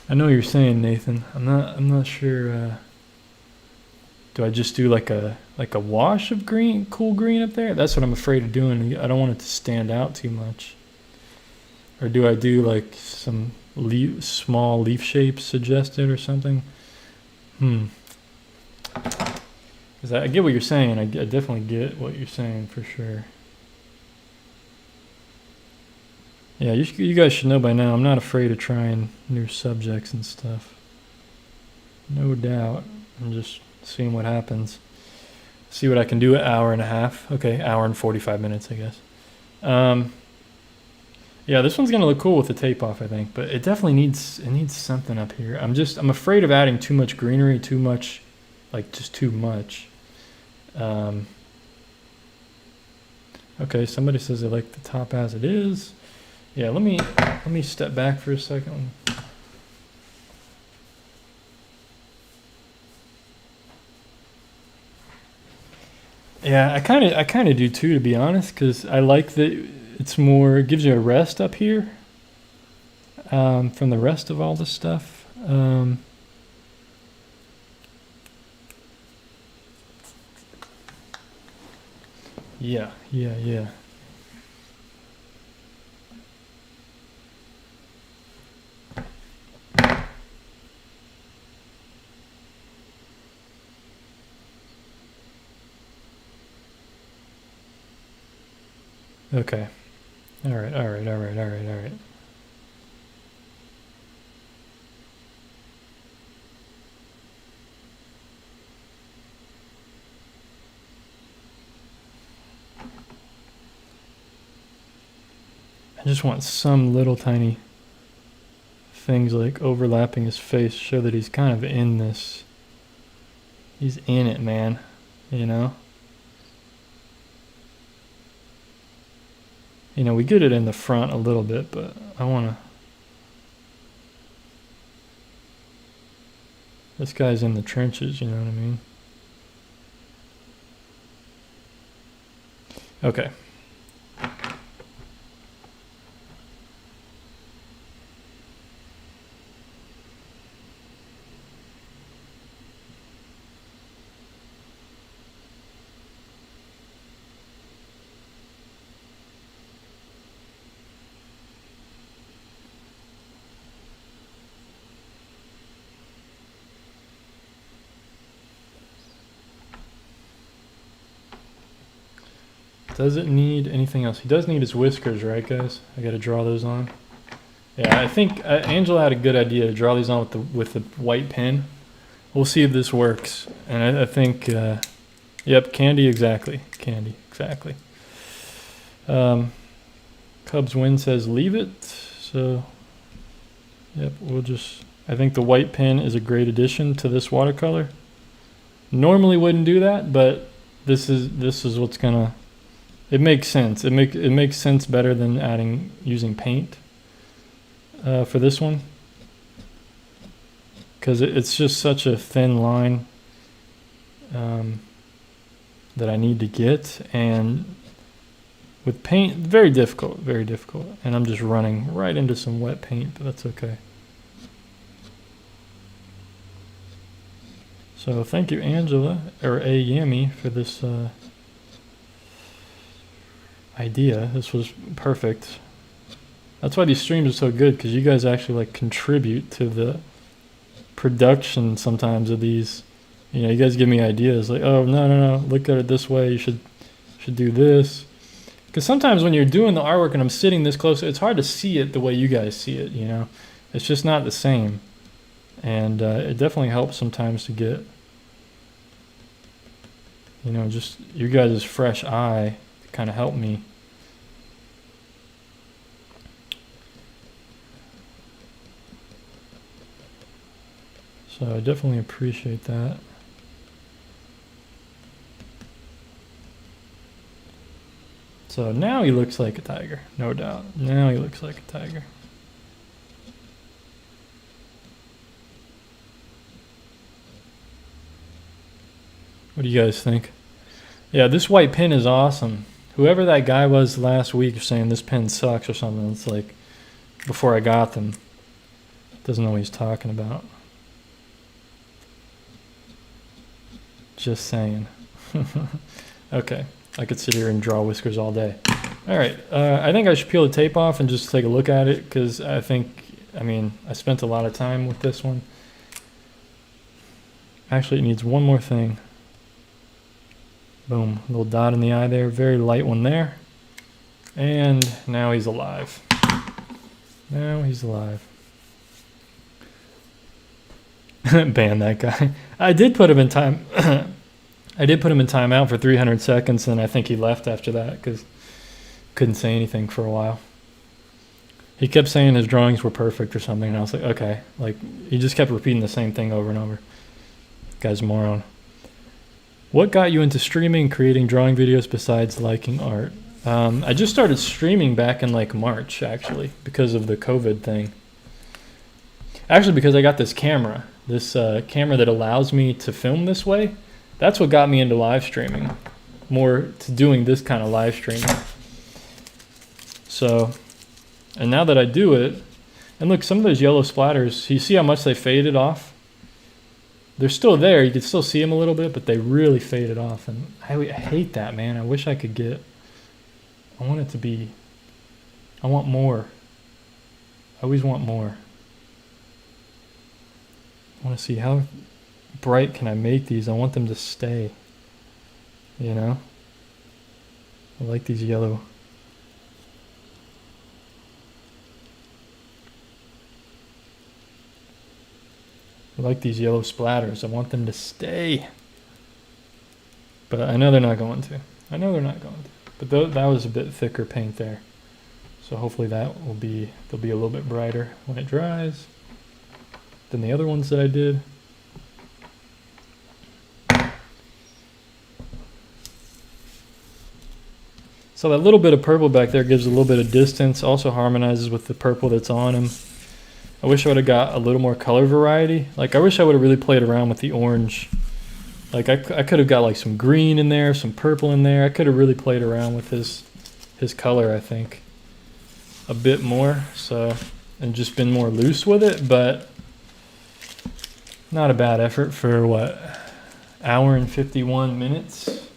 I know what you're saying, Nathan. I'm not sure. Do I just do like a wash of green, cool green up there? That's what I'm afraid of doing. I don't want it to stand out too much. Or do I do like some small leaf shapes suggested or something? Because I get what you're saying. I definitely get what you're saying for sure. Yeah, you guys should know by now, I'm not afraid of trying new subjects and stuff. No doubt. I'm just seeing what happens. See what I can do, an hour and a half. Okay, hour and 45 minutes, I guess. Yeah, this one's gonna look cool with the tape off, I think, but it definitely needs something up here. I'm afraid of adding too much greenery, too much, like just too much. Okay, somebody says they like the top as it is. Yeah, let me step back for a second. Yeah, I kind of do too, to be honest, because I like that it's more, it gives you a rest up here from the rest of all this stuff. Yeah. Okay. All right. I just want some little tiny things like overlapping his face, show that he's kind of in this. He's in it, man. You know? You know, we get it in the front a little bit, but I want to... This guy's in the trenches, you know what I mean? Okay. Does it need anything else? He does need his whiskers, right, guys? I got to draw those on. Yeah, I think Angela had a good idea to draw these on with the white pen. We'll see if this works. And I think, yep, Candy exactly. Cubs win says leave it. So, yep, we'll just... I think the white pen is a great addition to this watercolor. Normally wouldn't do that, but this is what's gonna... It makes sense. It makes sense better than using paint for this one, because it's just such a thin line that I need to get, and with paint, very difficult. And I'm just running right into some wet paint, but that's okay. So thank you, Angela, or A Yami, for this idea. This was perfect. That's why these streams are so good, because you guys actually like contribute to the production sometimes of these. You know, you guys give me ideas like, oh no, look at it this way, you should do this. Because sometimes when you're doing the artwork and I'm sitting this close, it's hard to see it the way you guys see it, you know. It's just not the same. And it definitely helps sometimes to get, you know, just you guys' fresh eye to kind of help me. So I definitely appreciate that. So now he looks like a tiger, no doubt. Now he looks like a tiger. What do you guys think? Yeah, this white pen is awesome. Whoever that guy was last week saying this pen sucks or something, it's like, before I got them, doesn't know what he's talking about. Just saying. Okay, I could sit here and draw whiskers all day. All right, I think I should peel the tape off and just take a look at it, because I spent a lot of time with this one. Actually, it needs one more thing. Boom, little dot in the eye there, very light one there. And now he's alive. Now he's alive. Ban that guy. I did put him in time. I did put him in timeout for 300 seconds, and I think he left after that because couldn't say anything for a while. He kept saying his drawings were perfect or something, and I was like, okay. Like, he just kept repeating the same thing over and over. Guy's a moron. What got you into streaming and creating drawing videos besides liking art? I just started streaming back in like March, actually, because of the COVID thing. Actually, because I got this camera that allows me to film this way. That's what got me into live streaming. more to doing this kind of live stream. So, and now that I do it, and look, some of those yellow splatters, you see how much they faded off? They're still there. You can still see them a little bit, but they really faded off. And I hate that, man. I wish I could get, I want it to be, I want more. I always want more. I want to see how bright can I make these. I want them to stay, you know? I like these yellow. I like these yellow splatters. I want them to stay. But I know they're not going to. I know they're not going to. But that was a bit thicker paint there. So hopefully that will be, they'll be a little bit brighter when it dries than the other ones that I did. So that little bit of purple back there gives a little bit of distance, also harmonizes with the purple that's on them. I wish I would have got a little more color variety. Like I wish I would have really played around with the orange. Like I could have got like some green in there, some purple in there. I could have really played around with his color, I think, a bit more. So, and just been more loose with it, but not a bad effort for what, hour and 51 minutes.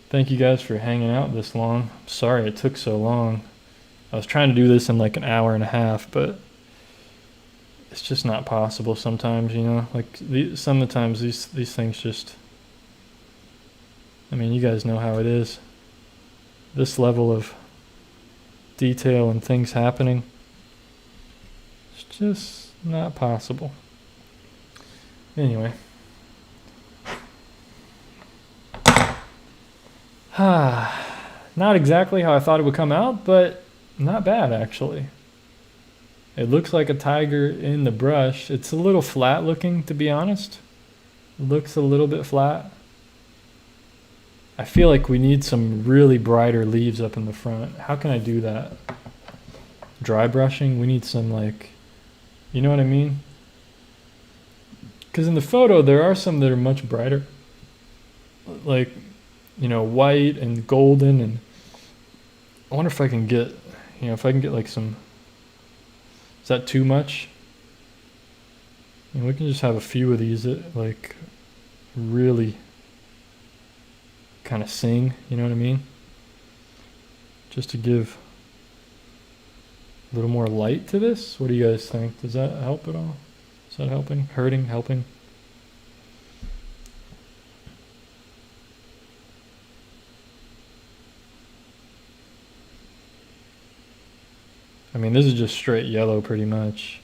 Thank you guys for hanging out this long. Sorry it took so long. I was trying to do this in like an hour and a half, but it's just not possible sometimes, you know? Like sometimes these things just, I mean, you guys know how it is. This level of detail and things happening, it's just not possible. Anyway. Not exactly how I thought it would come out, but not bad actually. It looks like a tiger in the brush. It's a little flat looking, to be honest. It looks a little bit flat. I feel like we need some really brighter leaves up in the front. How can I do that? Dry brushing? We need some like, you know what I mean? Because in the photo, there are some that are much brighter. Like, you know, white and golden, and I wonder if I can get, you know, if I can get like some, is that too much? I mean, we can just have a few of these that like really kind of sing, you know what I mean? Just to give a little more light to this. What do you guys think? Does that help at all? Is that helping? Hurting? Helping? I mean, this is just straight yellow pretty much.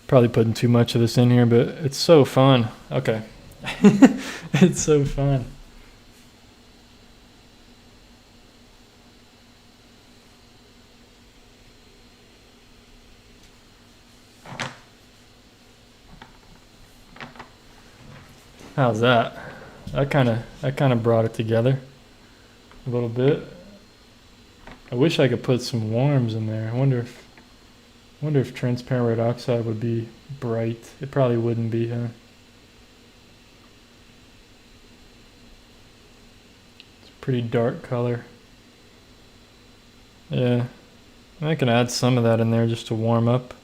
Probably putting too much of this in here, but it's so fun. Okay. It's so fun. How's that? That kind of brought it together a little bit. I wish I could put some warms in there. I wonder if transparent red oxide would be bright. It probably wouldn't be, huh? It's a pretty dark color. Yeah. I can add some of that in there just to warm up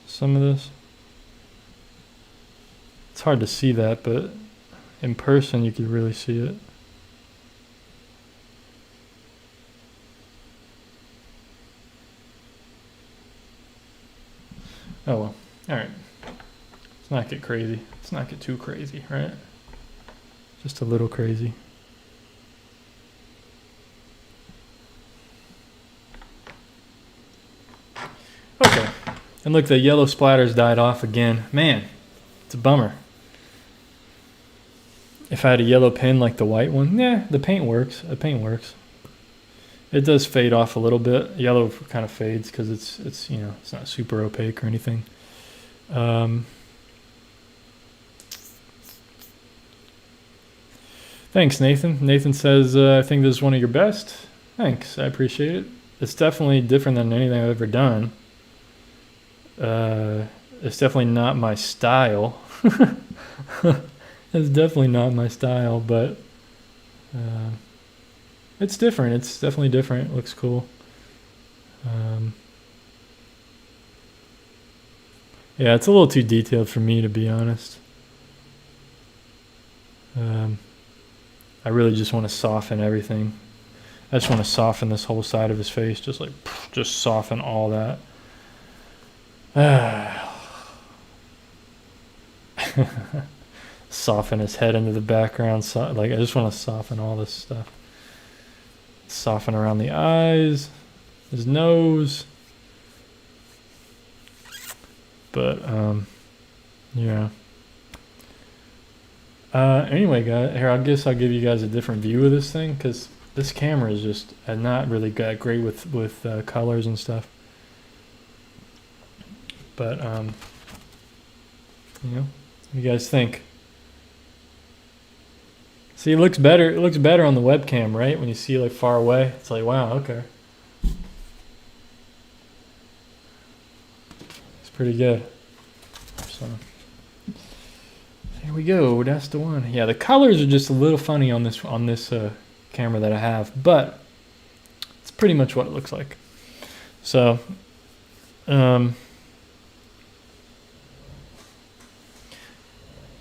some of this. It's hard to see that, but in person you could really see it. Oh well, alright. Let's not get crazy. Let's not get too crazy, right? Just a little crazy. Okay. And look, the yellow splatters died off again. Man, it's a bummer. If I had a yellow pen like the white one, yeah, the paint works. The paint works. It does fade off a little bit. Yellow kind of fades because it's you know, it's not super opaque or anything. Thanks, Nathan. Nathan says, I think this is one of your best. Thanks, I appreciate it. It's definitely different than anything I've ever done. It's definitely not my style. It's definitely not my style, but it's different. It's definitely different. It looks cool. Yeah, it's a little too detailed for me, to be honest. I really just want to soften everything. I just want to soften this whole side of his face, just like, just soften all that. Soften his head into the background. Like, I just want to soften all this stuff. Soften around the eyes, his nose. But, yeah. Anyway, guys, here, I guess I'll give you guys a different view of this thing, because this camera is just not really got great with colors and stuff. But, you know, what do you guys think? See, it looks better. It looks better on the webcam, right? When you see like far away, it's like, wow, okay. It's pretty good. So here we go. That's the one. Yeah, the colors are just a little funny on this camera that I have, but it's pretty much what it looks like. So,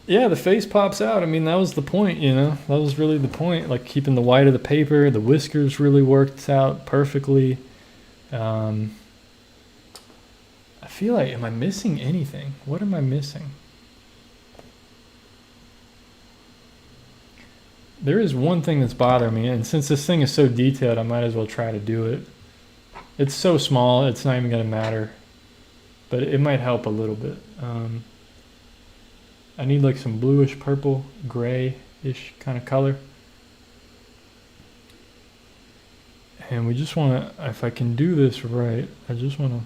yeah, the face pops out. I mean, that was the point, you know. That was really the point. Like, keeping the white of the paper. The whiskers really worked out perfectly. I feel like, am I missing anything? What am I missing? There is one thing that's bothering me, and since this thing is so detailed, I might as well try to do it. It's so small, it's not even going to matter. But it might help a little bit. I need like some bluish purple, gray-ish kind of color. And we just want to, if I can do this right, I just want to.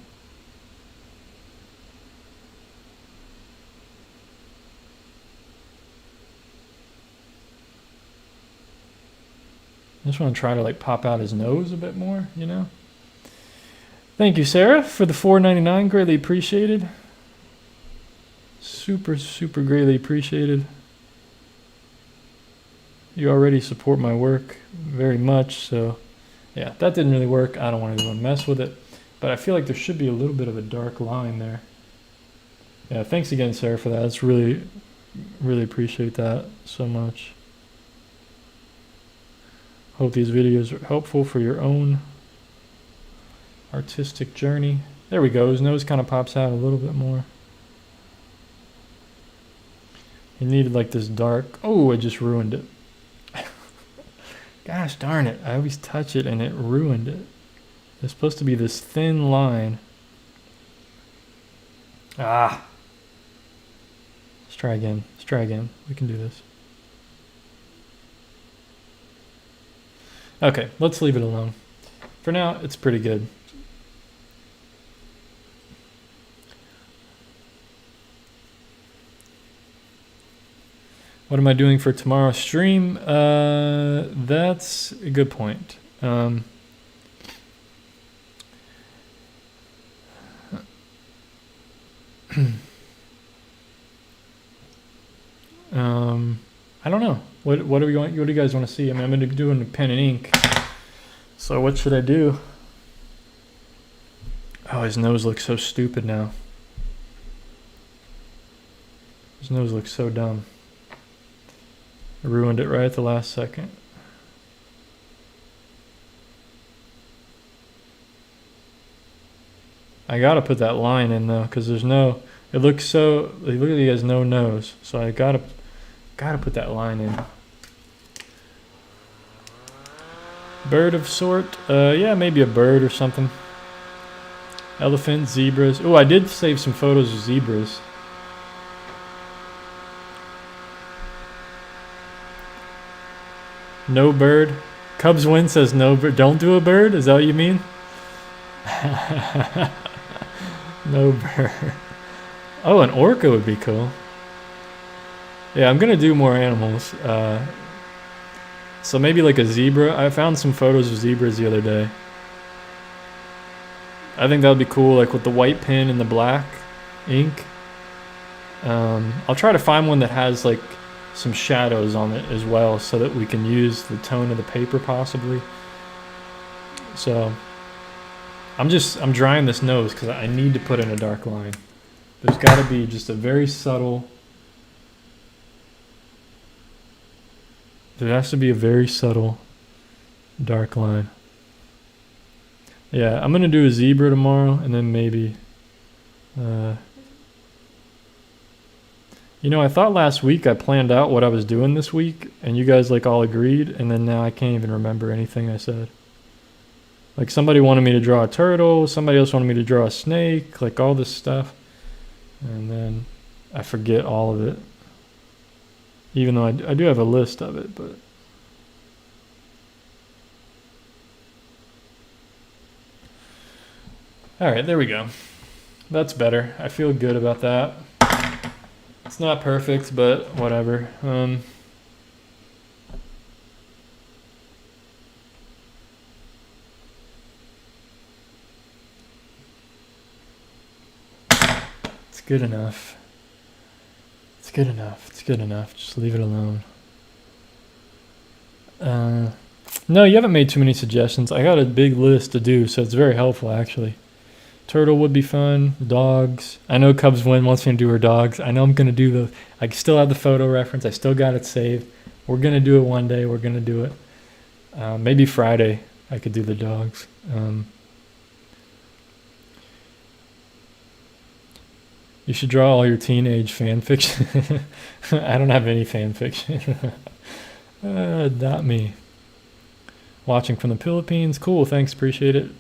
I just want to try to like pop out his nose a bit more, you know? Thank you, Sarah, for the $4.99. Greatly appreciated. Super, super greatly appreciated. You already support my work very much, so yeah, that didn't really work. I don't want to go and mess with it, but I feel like there should be a little bit of a dark line there. Yeah, thanks again, Sarah, for that. That's really, really appreciate that so much. Hope these videos are helpful for your own artistic journey. There we go. His nose kind of pops out a little bit more. He needed like this dark. Oh, I just ruined it. Gosh darn it. I always touch it and it ruined it. There's supposed to be this thin line. Ah. Let's try again. Let's try again. We can do this. Okay, let's leave it alone. For now, it's pretty good. What am I doing for tomorrow's stream? That's a good point. I don't know. What are we going? What do you guys want to see? I mean, I'm going to be doing pen and ink. So what should I do? Oh, his nose looks so stupid now. His nose looks so dumb. I ruined it right at the last second. I gotta put that line in though, because there's no. It looks so. He literally has no nose, so I gotta put that line in. Bird of sort. Yeah, maybe a bird or something. Elephant, zebras. Oh, I did save some photos of zebras. No bird. Cubs win says no bird. Don't do a bird? Is that what you mean? No bird. Oh, an orca would be cool. Yeah, I'm gonna do more animals. So maybe like a zebra. I found some photos of zebras the other day. I think that would be cool, like with the white pen and the black ink. I'll try to find one that has like some shadows on it as well, so that we can use the tone of the paper possibly. So I'm drying this nose because I need to put in a dark line. There's got to be just a very subtle. There has to be a very subtle dark line. Yeah, I'm gonna do a zebra tomorrow, and then maybe. You know, I thought last week I planned out what I was doing this week, and you guys like all agreed, and then now I can't even remember anything I said. Like somebody wanted me to draw a turtle, somebody else wanted me to draw a snake, like all this stuff, and then I forget all of it. Even though I do have a list of it, but. All right, there we go. That's better. I feel good about that. It's not perfect, but whatever. It's good enough. It's good enough. It's good enough. Just leave it alone. No, you haven't made too many suggestions. I got a big list to do, so it's very helpful, actually. Turtle would be fun. Dogs. I know Cubs Win wants me to do her dogs. I know I'm going to do the... I still have the photo reference. I still got it saved. We're going to do it one day. We're going to do it. Maybe Friday I could do the dogs. You should draw all your teenage fan fiction. I don't have any fan fiction. Not me. Watching from the Philippines. Cool. Thanks. Appreciate it.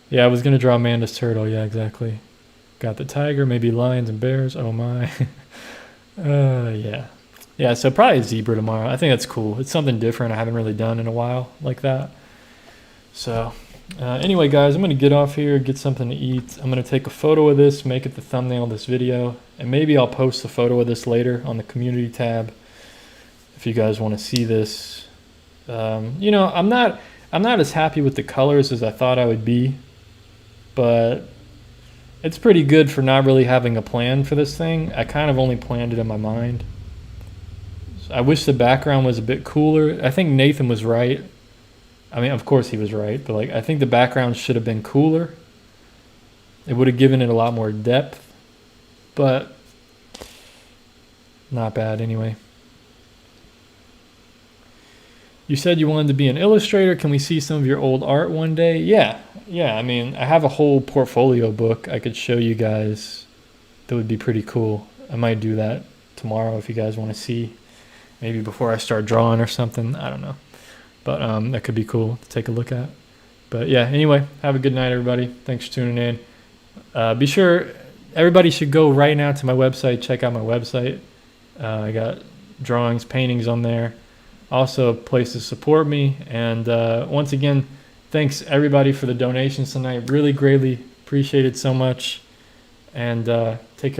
Yeah, I was going to draw Amanda's turtle. Yeah, exactly. Got the tiger, maybe lions and bears. Oh my. Yeah. Yeah, so probably a zebra tomorrow. I think that's cool. It's something different I haven't really done in a while like that. So, anyway, guys, I'm going to get off here, get something to eat. I'm going to take a photo of this, make it the thumbnail of this video, and maybe I'll post a photo of this later on the community tab if you guys want to see this. You know, I'm not as happy with the colors as I thought I would be, but it's pretty good for not really having a plan for this thing. I kind of only planned it in my mind. So I wish the background was a bit cooler. I think Nathan was right. I mean, of course he was right, but like I think the background should have been cooler. It would have given it a lot more depth, but not bad anyway. You said you wanted to be an illustrator. Can we see some of your old art one day? Yeah. I mean, I have a whole portfolio book I could show you guys that would be pretty cool. I might do that tomorrow if you guys want to see. Maybe before I start drawing or something. I don't know. But that could be cool to take a look at. But yeah, anyway, have a good night, everybody. Thanks for tuning in. Be sure, everybody should go right now to my website. Check out my website. I got drawings, paintings on there. Also a place to support me. And once again, thanks everybody for the donations tonight. Really greatly appreciate it so much. And take care.